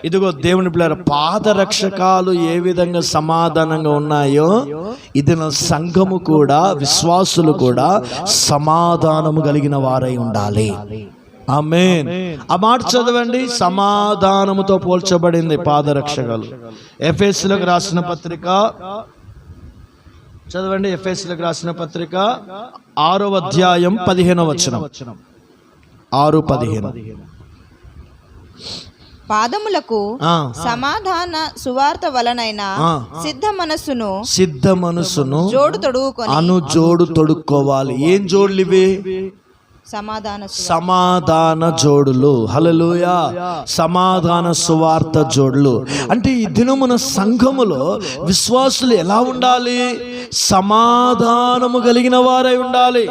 ఇదిగో దేవుని పిల్లల పాదరక్షకాలు ఏ విధంగా సమాధానంగా ఉన్నాయో ఇది నా సంఘము కూడా, విశ్వాసులు కూడా సమాధానము కలిగిన వారై ఉండాలి. ఆమేన్. ఆ మాట చదవండి. సమాధానముతో పోల్చబడింది పాదరక్షకాలు. ఎఫెసీయులకు రాసిన పత్రిక చదవండి. ఎఫెసీయులకు రాసిన పత్రిక 6వ అధ్యాయం 15వ వచనం. 6:15. పాదములకు సమాధాన సువార్త వలనైన సిద్ధ మనస్సును జోడు తొడుక్కోవాలి. ఏం జోడులు ఇవి? సమాధాన జోడులు. హల్లెలూయా. సమాధాన సువార్త జోడులు. అంటే ఈ దినమున సంఘములో విశ్వాసులు ఎలా ఉండాలి? సమాధానము కలిగిన వారై ఉండాలి.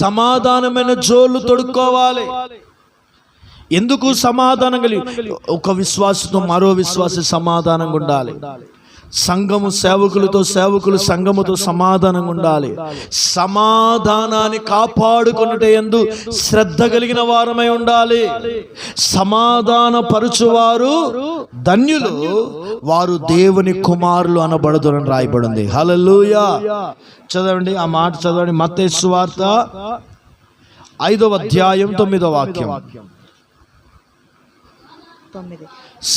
సమాధానమైన జోళ్ళు తొడుక్కోవాలి. ఎందుకు సమాధానం కలిగి? ఒక విశ్వాసతో మరో విశ్వాసి సమాధానంగా ఉండాలి. సంఘము సేవకులు సంఘముతో సమాధానంగా ఉండాలి. సమాధానాన్ని కాపాడుకొనుట యందు శ్రద్ధ కలిగిన వారమై ఉండాలి. సమాధాన పరుచువారు ధన్యులు, వారు దేవుని కుమారులు అనబడుదురని రాయబడింది. హల్లెలూయా. చదవండి ఆ మాట చదవండి. మత్తయి సువార్త 5వ అధ్యాయం 9వ వాక్యం.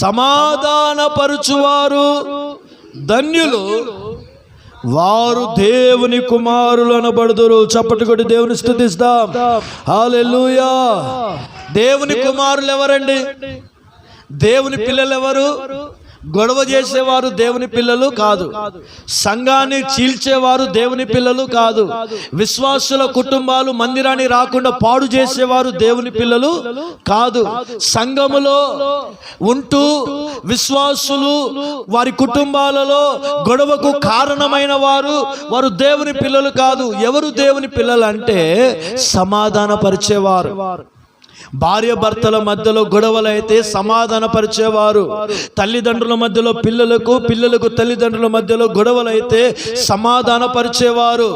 సమాధాన పరుచువారు ధన్యులు, వారు దేవుని కుమారులు అనబడుదురు. చప్పటి కొట్టి దేవుని స్తుతిస్తాం. హల్లెలూయా. దేవుని కుమారులు ఎవరండి? దేవుని పిల్లలు ఎవరు? గొడవ చేసేవారు దేవుని పిల్లలు కాదు. సంఘాన్ని చీల్చేవారు దేవుని పిల్లలు కాదు. విశ్వాసుల కుటుంబాలు మందిరాన్ని రాకుండా పాడు చేసేవారు దేవుని పిల్లలు కాదు. సంఘములో ఉంటూ విశ్వాసులు వారి కుటుంబాలలో గొడవకు కారణమైన వారు దేవుని పిల్లలు కాదు. ఎవరు దేవుని పిల్లలు అంటే సమాధానపరిచేవారు. భార్య భర్తల మధ్యలో గొడవలైతే సమాధానపరిచేవారు. తల్లిదండ్రుల మధ్యలో పిల్లలకు తల్లిదండ్రుల మధ్యలో గొడవలైతే సమాధానపరిచేవారు.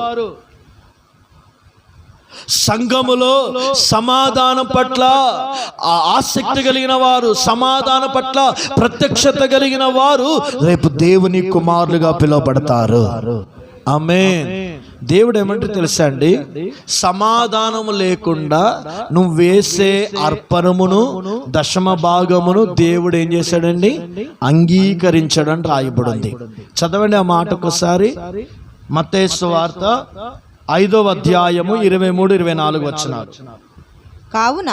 సంఘములో సమాధానం పట్ల ఆసక్తి కలిగిన వారు, సమాధానం పట్ల ప్రత్యక్షత కలిగిన వారు రేపు దేవుని కుమారులుగా పిలువబడతారు. ఆమేన్. దేవుడు ఏమంటే తెలుసా అండి, సమాధానము లేకుండా నువ్వు వేసే అర్పణమును దశమ భాగమును దేవుడు ఏం చేశాడండి, అంగీకరించడం రాయబడింది. చదవండి ఆ మాట ఒకసారి. మత్తయి సువార్త 5వ అధ్యాయము 23-24 వచనాలు. కావున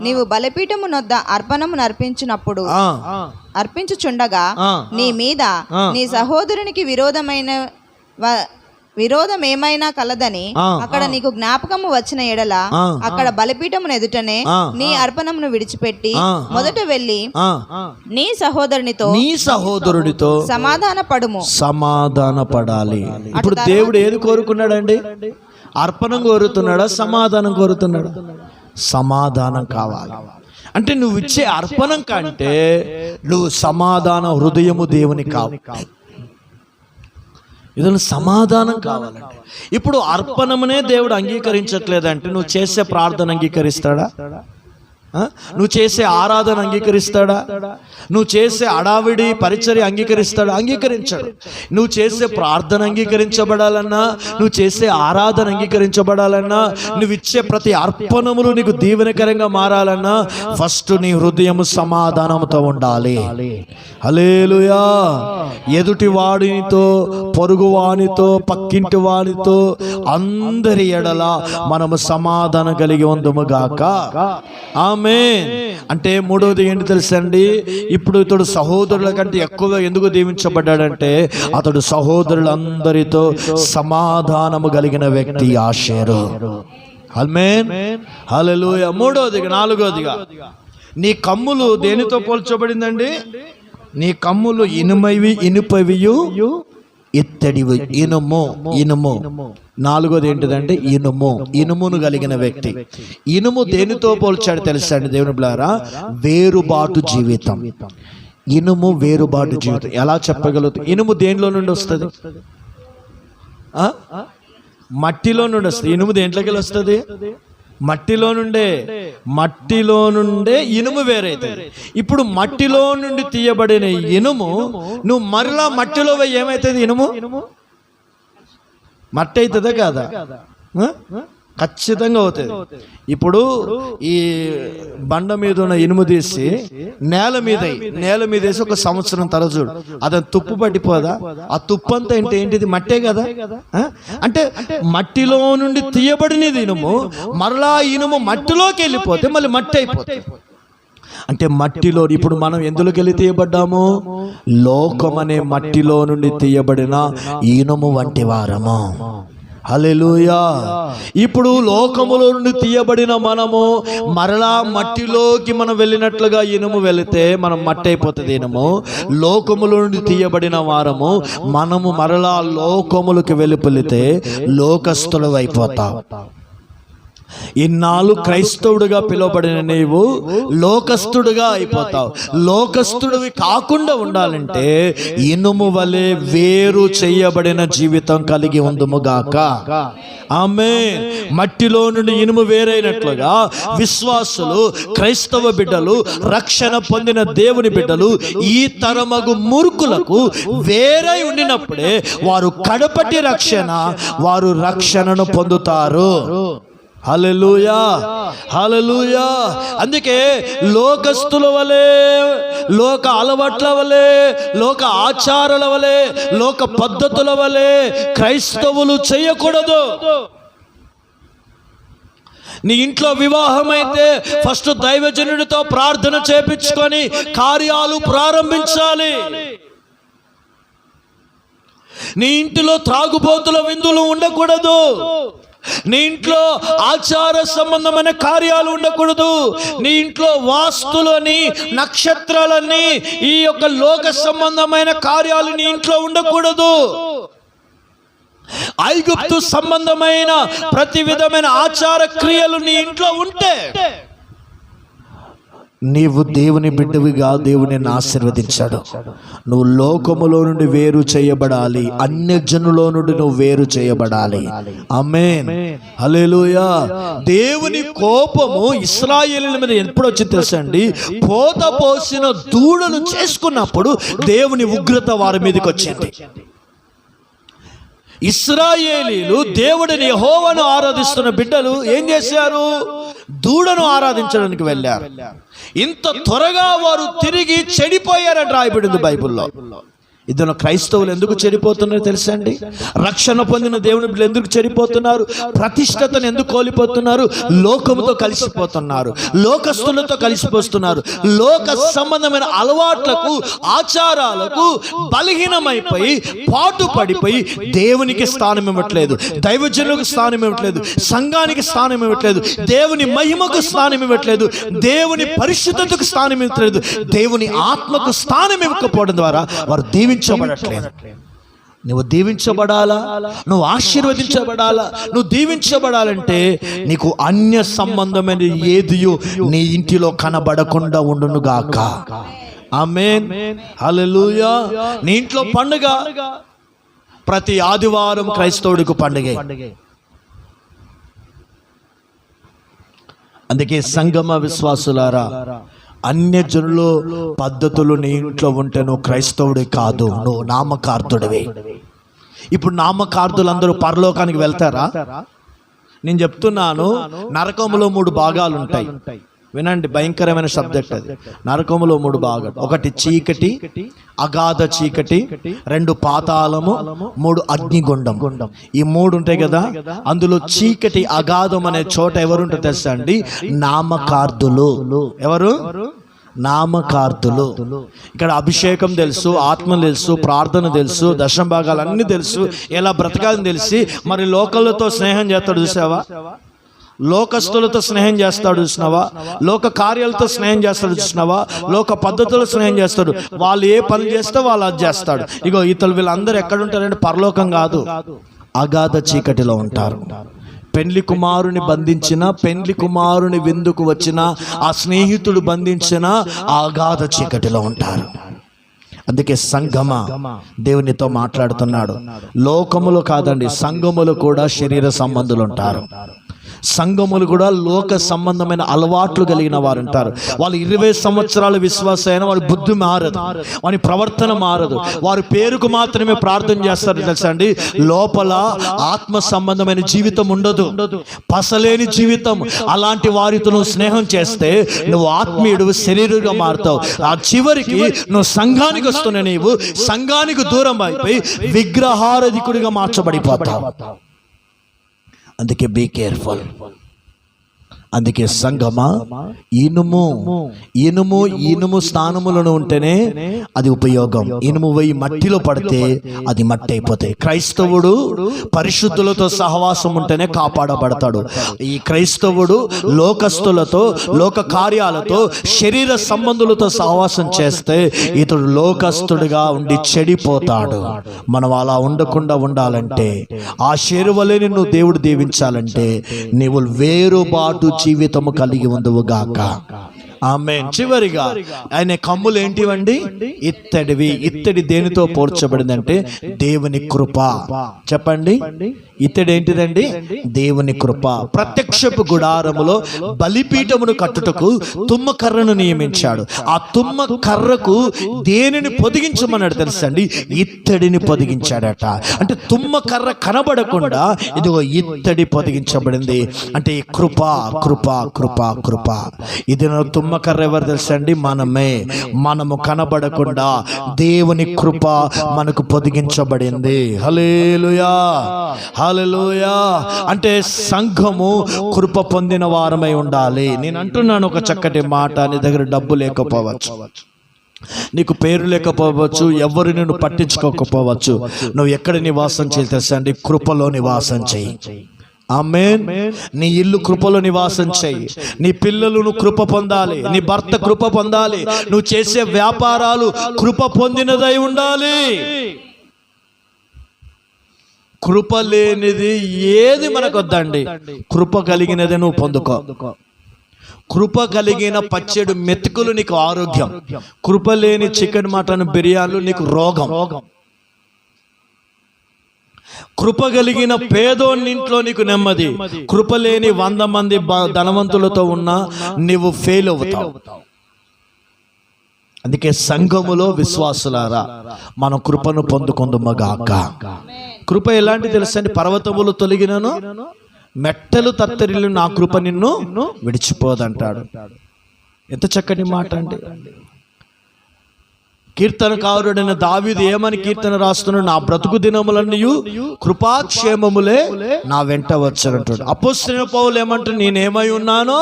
నీవు బలిపీఠము నొద్ద అర్పణము అర్పించినప్పుడు అర్పించుచుండగా నీ మీద నీ సహోదరునికి విరోధమేమైనా కలదని అక్కడ నీకు జ్ఞాపకము వచ్చిన ఎడల అక్కడ బలిపీఠమును ఎదుటనే నీ అర్పణమును విడిచిపెట్టి మొదట వెళ్ళి నీ సహోదరునితో సమాధాన పడాలి. ఇప్పుడు దేవుడు ఏది కోరుకున్నాడండి? అర్పణం కోరుతున్నాడా, సమాధానం కోరుతున్నాడా? సమాధానం కావాలి. అంటే నువ్వు ఇచ్చే అర్పణం కంటే నువ్వు సమాధాన హృదయము దేవుని కావాలి. ఇదిలో సమాధానం కావాలంటే ఇప్పుడు అర్పణమునే దేవుడు అంగీకరించట్లేదంటే నువ్వు చేసే ప్రార్థన అంగీకరిస్తాడా? నువ్వు చేసే ఆరాధన అంగీకరిస్తాడా? నువ్వు చేసే అడావిడి పరిచర్య అంగీకరిస్తాడా? అంగీకరించాడు. నువ్వు చేసే ప్రార్థన అంగీకరించబడాలన్నా, నువ్వు చేసే ఆరాధన అంగీకరించబడాలన్నా, నువ్వు ఇచ్చే ప్రతి అర్పణములు నీకు దీవెనకరంగా మారాలన్నా ఫస్ట్ నీ హృదయము సమాధానంతో ఉండాలి. హల్లెలూయా. ఎదుటి వాడితో, పొరుగు వానితో, పక్కింటి వానితో అందరి ఎడల మనము సమాధానం కలిగి ఉందుము గాక. ఆమేన్. అంటే మూడవది ఏంటి తెలుసండి, ఇప్పుడు ఇతడు సహోదరుల కంటే ఎక్కువగా ఎందుకు దీవించబడ్డాడంటే అతడు సహోదరులందరితో సమాధానము కలిగిన వ్యక్తి. ఆషేరు. ఆమేన్. హల్లెలూయా. నాలుగోదిగా నీ కమ్ములు దేనితో పోల్చబడిందండి? నీ కమ్ములు ఇనుపవియు ఇత్తడివి. ఇనుము. నాలుగోది ఏంటిదంటే ఇనుమును కలిగిన వ్యక్తి. ఇనుము దేనితో పోల్చాడు తెలుసా అండి దేవుని బిడ్డలారా? వేరుబాటు జీవితం. ఇనుము వేరుబాటు జీవితం. ఎలా చెప్పగలుగుతుంది? ఇనుము దేనిలో నుండి వస్తుంది? మట్టిలో నుండి వస్తుంది. ఇనుము దేంట్లోకి వెళ్ళి వస్తుంది? మట్టిలో నుండే ఇనుము వేరైతే. ఇప్పుడు మట్టిలో నుండి తీయబడిన ఇనుము నువ్వు మరలా మట్టిలో ఏమైతుంది? ఇనుము మట్టి అవుతుందా కాదా? ఖచ్చితంగా అవుతుంది. ఇప్పుడు ఈ బండ మీద ఉన్న ఇనుము తీసి నేల మీద వేసి ఒక సంవత్సరం తరచూడు, అదని తుప్పు పట్టిపోదా? ఆ తుప్పు అంతా ఏంటిది? మట్టే కదా. అంటే మట్టిలో నుండి తీయబడినది ఇనుము మరలా ఇనుము మట్టిలోకి వెళ్ళిపోతే మళ్ళీ మట్టి అయిపోతుంది. అంటే మట్టిలో ఇప్పుడు మనం ఎందులోకి వెళ్ళి తీయబడ్డాము? లోకం అనే మట్టిలో నుండి తీయబడిన ఇనుము వంటి వారము. హల్లెలూయా. ఇప్పుడు లోకములో నుండి తీయబడిన మనము మరలా మట్టిలోకి మనం వెళ్ళినట్లుగా ఇనుము వెళితే మనం మట్టి అయిపోతుంది. ఇనుము లోకములో నుండి తీయబడిన వారము మనము మరలా లోకములకు వెళ్ళిపోతే లోకస్తులు అయిపోతావు. ఇన్నాళ్ళు క్రైస్తవుడిగా పిలువబడిన నీవు లోకస్తుడుగా అయిపోతావు. లోకస్తుడివి కాకుండా ఉండాలంటే ఇనుము వలె వేరు చేయబడిన జీవితం కలిగి ఉందుముగాక. ఆమేన్. మట్టిలో నుండి ఇనుము వేరైనట్లుగా విశ్వాసులు, క్రైస్తవ బిడ్డలు, రక్షణ పొందిన దేవుని బిడ్డలు ఈ తరమగు మూర్ఖులకు వేరై ఉండినప్పుడే వారు కడపటి వారు రక్షణను పొందుతారు. హల్లెలూయా. హల్లెలూయా. అందుకే లోకస్తుల వలె, లోక అలవాట్ల వలె, లోక ఆచారాల వలె, లోక పద్ధతుల వలె క్రైస్తవులు చేయకూడదు. నీ ఇంట్లో వివాహం అయితే ఫస్ట్ దైవజనుడితో ప్రార్థన చేపించుకొని కార్యాలు ప్రారంభించాలి. నీ ఇంటిలో త్రాగుబోతుల విందులు ఉండకూడదు. నీ ఇంట్లో ఆచార సంబంధమైన కార్యాలు ఉండకూడదు. నీ ఇంట్లో వాస్తులని, నక్షత్రాలని, ఈ యొక్క లోక సంబంధమైన కార్యాలు నీ ఇంట్లో ఉండకూడదు. ఐగుప్తు సంబంధమైన ప్రతి విధమైన ఆచార క్రియలు నీ ఇంట్లో ఉంటే నీవు దేవుని బిడ్డవిగా దేవుని ఆశీర్వదించాడు. నువ్వు లోకములో నుండి వేరు చేయబడాలి, అన్యజనులో నుండి నువ్వు వేరు చేయబడాలి. ఆమేన్, హల్లెలూయా. దేవుని కోపము ఇశ్రాయేలీయుల మీద ఎప్పుడు వచ్చింది తెలుసా అండి? పోత పోసిన దూడను చేసుకున్నప్పుడు దేవుని ఉగ్రత వారి మీదకి వచ్చింది. ఇశ్రాయేలీయులు దేవుడిని యెహోవాను ఆరాధిస్తున్న బిడ్డలు ఏం చేశారు? దూడను ఆరాధించడానికి వెళ్ళారు. ఇంత త్వరగా వారు తిరిగి చెడిపోయారని రాయబడింది బైబిల్లో. ఇద్దరు క్రైస్తవులు ఎందుకు చెడిపోతున్నారో తెలుసా అండి? రక్షణ పొందిన దేవుని బిడ్డలు ఎందుకు చెడిపోతున్నారు? ప్రతిష్టతను ఎందుకు కోల్పోతున్నారు? లోకముతో కలిసిపోతున్నారు, లోకస్తులతో కలిసిపోతున్నారు. లోక సంబంధమైన అలవాట్లకు, ఆచారాలకు బలహీనమైపోయి పాటు పడిపోయి దేవునికి స్థానం ఇవ్వట్లేదు, దైవజనులకు స్థానం ఇవ్వట్లేదు, సంఘానికి స్థానం ఇవ్వట్లేదు, దేవుని మహిమకు స్థానం ఇవ్వట్లేదు, దేవుని పరిశుద్ధతకు స్థానం ఇవ్వట్లేదు, దేవుని ఆత్మకు స్థానం ఇవ్వకపోవడం ద్వారా వారు దీవించబడట్లేదు. నువ్వు దీవించబడాలా, నువ్వు ఆశీర్వదించబడాలా, నువ్వు దీవించబడాలంటే నీకు అన్య సంబంధమైన ఏదియో నీ ఇంటిలో కనబడకుండా ఉండునుగాక. ఆమేన్, హల్లెలూయా. నీ ఇంట్లో పండుగ ప్రతి ఆదివారం క్రైస్తవుడికి పండుగే. అందుకే సంగమ విశ్వాసులారా, అన్యజనుల పద్ధతులు నీ ఇంట్లో ఉంటే నువ్వు క్రైస్తవుడే కాదు, నువ్వు నామకార్థుడివే. ఇప్పుడు నామకార్థులు అందరూ పరలోకానికి వెళ్తారా? నేను చెప్తున్నాను, నరకములో 3 భాగాలు ఉంటాయి. వినండి, భయంకరమైన సబ్జెక్ట్ అది. నరకములో 3 భాగాలు. 1 చీకటి, అగాధ చీకటి, 2 పాతాళము, 3 అగ్నిగుండం. ఈ 3 ఉంటాయి కదా. అందులో చీకటి, అగాధం అనే చోట ఎవరుంటారు తెలుసా అండి? నామకార్థులు. ఎవరు? నామకార్థులు. ఇక్కడ అభిషేకం తెలుసు, ఆత్మ తెలుసు, ప్రార్థన తెలుసు, దశమ భాగాలు అన్నీ తెలుసు, ఎలా బ్రతకాలని తెలిసి మరి లోకలతో స్నేహం చేస్తాడు చూసావా? లోకస్తులతో స్నేహం చేస్తాడు చూసినావా? లోక కార్యాలతో స్నేహం చేస్తాడు చూసినావా? లోక పద్ధతులతో స్నేహం చేస్తాడు. వాళ్ళు ఏ పని చేస్తే వాళ్ళు అది చేస్తాడు. ఇగో ఇతరులు వీళ్ళందరూ ఎక్కడుంటారంటే పరలోకం కాదు, అగాధ చీకటిలో ఉంటారు. పెండ్లి కుమారుని బంధించిన, పెండ్లి కుమారుని విందుకు వచ్చిన ఆ స్నేహితుడు బంధించిన ఆ అగాధ చీకటిలో ఉంటారు. అందుకే సంగమ దేవునితో మాట్లాడుతున్నాడు. లోకములు కాదండి, సంఘములు కూడా శరీర సంబంధులు ఉంటారు. సంఘములు కూడా లోక సంబంధమైన అలవాట్లు కలిగిన వారు ఉంటారు. వాళ్ళు 20 సంవత్సరాల విశ్వాసం అయినా వారి బుద్ధి మారదు, వారి ప్రవర్తన మారదు. వారి పేరుకు మాత్రమే ప్రార్థన చేస్తారు తెలుసా అండి? లోపల ఆత్మ సంబంధమైన జీవితం ఉండదు, పసలేని జీవితం. అలాంటి వారితో నువ్వు స్నేహం చేస్తే నువ్వు ఆత్మీయుడు, శరీరుగా మారుతావు. ఆ చివరికి నువ్వు సంఘానికి వస్తున్న నీవు సంఘానికి దూరం అయిపోయి విగ్రహారాధికుడిగా మార్చబడిపోతావు. అందుకే బీ కేర్ఫుల్. అందుకే సంగమా, ఇనుము స్థానములను ఉంటేనే అది ఉపయోగం. ఇనుము పోయి మట్టిలో పడితే అది మట్టి అయిపోతాయి. క్రైస్తవుడు పరిశుద్ధులతో సహవాసం ఉంటేనే కాపాడబడతాడు. ఈ క్రైస్తవుడు లోకస్తులతో, లోక కార్యాలతో, శరీర సంబంధులతో సహవాసం చేస్తే ఇతడు లోకస్తుడిగా ఉండి చెడిపోతాడు. మనం అలా ఉండకుండా ఉండాలంటే, ఆ శరీరవలే నిన్ను దేవుడు దీవించాలంటే నీవు వేరుబాటు జీవితము కలిగి ఉందువుగాక. ఆమేన్. చివరిగా ఆయన కమ్ములు ఏంటివండి? ఇత్తడివి. ఇత్తడి దేనితో పోల్చబడిందంటే దేవుని కృప. చెప్పండి, ఇత్తడి ఏంటిదండి? దేవుని కృప. ప్రత్యక్షపు గుడారములో బలిపీఠమును కట్టుటకు తుమ్మ కర్రను నియమించాడు. ఆ తుమ్మ కర్రకు దేనిని పొదిగించమన్నాడు తెలుసండి? ఇత్తడిని పొదిగించాడట. అంటే తుమ్మ కర్ర కనబడకుండా ఇదిగో ఇత్తడి పొదిగించబడింది. అంటే కృప, కృప, కృప, కృప. ఇది తుమ్మ తుమ్మకర్ర ఎవరు తెలుసండి? మనమే. మనము కనబడకుండా దేవుని కృప మనకు పొదిగించబడింది. హల్లెలూయా, హల్లెలూయా. అంటే సంఘము కృప పొందిన వారమై ఉండాలి. నేను అంటున్నాను ఒక చక్కటి మాట. నీ దగ్గర డబ్బు లేకపోవచ్చు, నీకు పేరు లేకపోవచ్చు, ఎవరు నిన్ను పట్టించుకోకపోవచ్చు. నువ్వు ఎక్కడ నివాసం చేయాలి తెలుసా అండి? కృపలో నివాసం చేయి. ఆమేన్. నీ ఇల్లు కృపలో నివాసం చేయి. నీ పిల్లలు నువ్వు కృప పొందాలి, నీ భర్త కృప పొందాలి, నువ్వు చేసే వ్యాపారాలు కృప పొందినదై ఉండాలి. కృప లేనిది ఏది మనకు వద్దండి. కృప కలిగినది నువ్వు పొందుకో. కృప కలిగిన పచ్చెడు మెతుకులు నీకు ఆరోగ్యం, కృప లేని చికెన్ మటన్ బిర్యానీలు నీకు రోగం. కృప కలిగిన పేదోన్నింట్లో నీకు నెమ్మది. కృప లేని 100 మంది ధనవంతులతో ఉన్నా నీవు ఫెయిల్ అవుతావు. అందుకే సంఘములో విశ్వాసులారా, మనం కృపను పొందుకొందుమగాక. కృప ఎలాంటి తెలుసండి? పర్వతములు తొలగినను, మెట్టలు తత్తరిల్లు, నా కృప నిన్ను విడిచిపోదంటాడు. ఎంత చక్కటి మాట అండి. కీర్తనకారుడైన దావీదు ఏమని కీర్తన రాస్తున్నాడు? నా బ్రతుకు దినములన్నీ కృపాక్షేమములే నా వెంట వచ్చారంటాడు. అపోస్తలుడైన పౌలు ఏమంటాడు? నేనేమై ఉన్నానో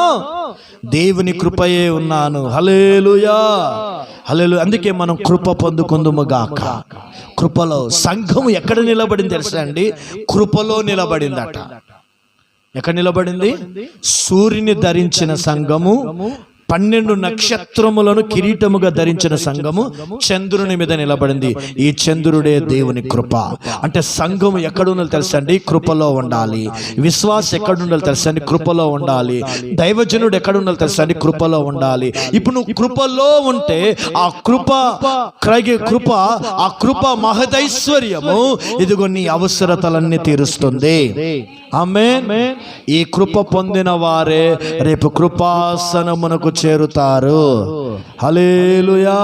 దేవుని కృపయే ఉన్నాను. హల్లెలూయా, హల్లెలూయా. అందుకే మనం కృప పొందుకుందుముగాక. కృపలో సంఘము ఎక్కడ నిలబడింది తెలుసా అండి? కృపలో నిలబడిందట. ఎక్కడ నిలబడింది? సూర్యుని ధరించిన సంఘము, 12 నక్షత్రములను కిరీటముగా ధరించిన సంఘము చంద్రుని మీద నిలబడింది. ఈ చంద్రుడే దేవుని కృప. అంటే సంఘము ఎక్కడ ఉండాలి తెలుసా అండి? కృపలో ఉండాలి. విశ్వాస ఎక్కడ ఉండాలి తెలుసా అండి? కృపలో ఉండాలి. దైవజనుడు ఎక్కడ ఉండాలి తెలుసా అండి? కృపలో ఉండాలి. ఇప్పుడు నువ్వు కృపలో ఉంటే ఆ కృప మహదైశ్వర్యము ఇదిగో నీ అవసరతలన్నీ తీరుస్తుంది. ఆమేన్. ఈ కృప పొందిన వారే రేపు కృపాసనమునకు చేరుతారు. హల్లెలూయా.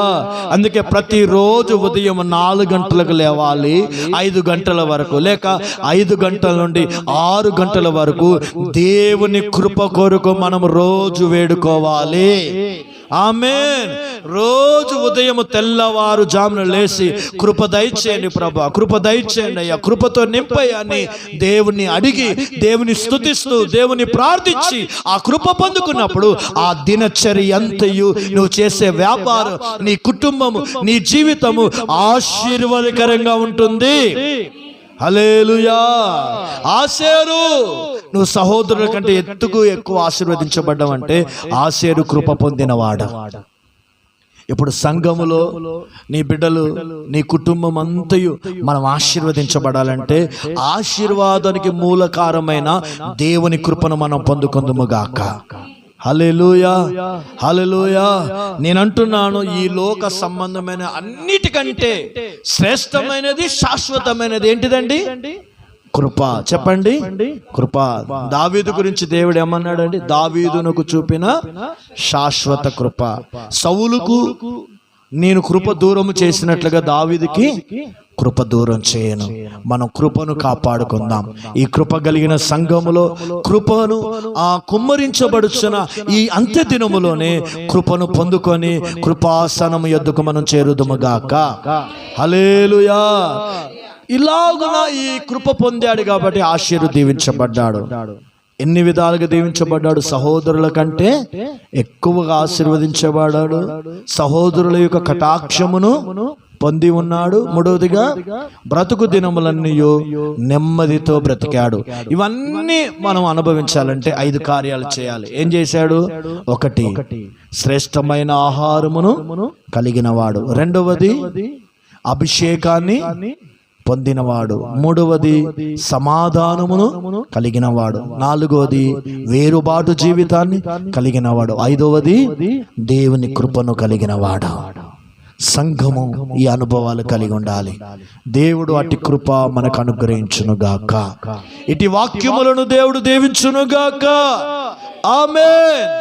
అందుకే ప్రతిరోజు ఉదయం 4 గంటలకు లేవాలి, 5 గంటల వరకు, లేక 5 గంటల నుండి 6 గంటల వరకు దేవుని కృప కొరకు మనం రోజు వేడుకోవాలి. ఆమేన్. రోజు ఉదయం తెల్లవారుజామున లేచి కృప దయచేయండి ప్రభా, కృప దయచేయండి అయ్యా, కృపతో నింపయ్యా అని దేవుని అడిగి, దేవుని స్తుతిస్తూ, దేవుని ప్రార్థించి ఆ కృప పొందుకున్నప్పుడు ఆ దినచర్య అంతయు, నువ్వు చేసే వ్యాపారం, నీ కుటుంబము, నీ జీవితము ఆశీర్వాదకరంగా ఉంటుంది. హల్లెలూయా. ఆషేరు, నువ్వు సహోదరుల కంటే ఎక్కువ ఆశీర్వదించబడ్డావంటే ఆషేరు కృప పొందినవాడు. ఇప్పుడు సంఘములో నీ బిడ్డలు, నీ కుటుంబం అంతయు మనం ఆశీర్వదించబడాలంటే ఆశీర్వాదానికి మూలకారమైన దేవుని కృపను మనం పొందుకుందుముగాక. హల్లెలూయా, హల్లెలూయా. నేను అంటున్నాను, ఈ లోక సంబంధమైన అన్నిటికంటే శ్రేష్టమైనది, శాశ్వతమైనది ఏంటిదండి? కృప. చెప్పండి, కృప. దావీదు గురించి దేవుడు ఏమన్నాడండి? దావీదునకు చూపిన శాశ్వత కృప. సౌలుకు నేను కృప దూరం చేసినట్లుగా దావీదుకి కృప దూరం చేయను. మనం కృపను కాపాడుకుందాం. ఈ కృప కలిగిన సంఘములో కృపను కుమ్మరించబడుచున్న ఈ అంత్య దినములోనే కృపను పొందుకొని కృపాసనము యొద్దకు మనం చేరుదుముగాక. హల్లెలూయా. ఇలాగున ఈ కృప పొందాడు కాబట్టి ఆశీర్వాద దీవించబడ్డాడు. ఎన్ని విధాలుగా దీవించబడ్డాడు? సహోదరుల కంటే ఎక్కువగా ఆశీర్వదించబడ్డాడు. సహోదరుల యొక్క కటాక్షమును పొంది ఉన్నాడు. మూడవదిగా బ్రతుకు దినములన్నీ నెమ్మదితో బ్రతికాడు. ఇవన్నీ మనం అనుభవించాలంటే 5 కార్యాలు చేయాలి. ఏం చేశాడు? 1, శ్రేష్టమైన ఆహారమును కలిగినవాడు. 2వది, అభిషేకాన్ని పొందినవాడు. 3వది, సమాధానమును కలిగినవాడు. 4వది, వేరుబాటు జీవితాన్ని కలిగినవాడు. 5వది, దేవుని కృపను కలిగినవాడు. సంఘము ఈ అనుభవాలు కలిగి ఉండాలి. దేవుడు అట్టి కృప మనకు అనుగ్రహించునుగాక. ఇటు వాక్యములను దేవుడు దీవించునుగాక. ఆమేన్.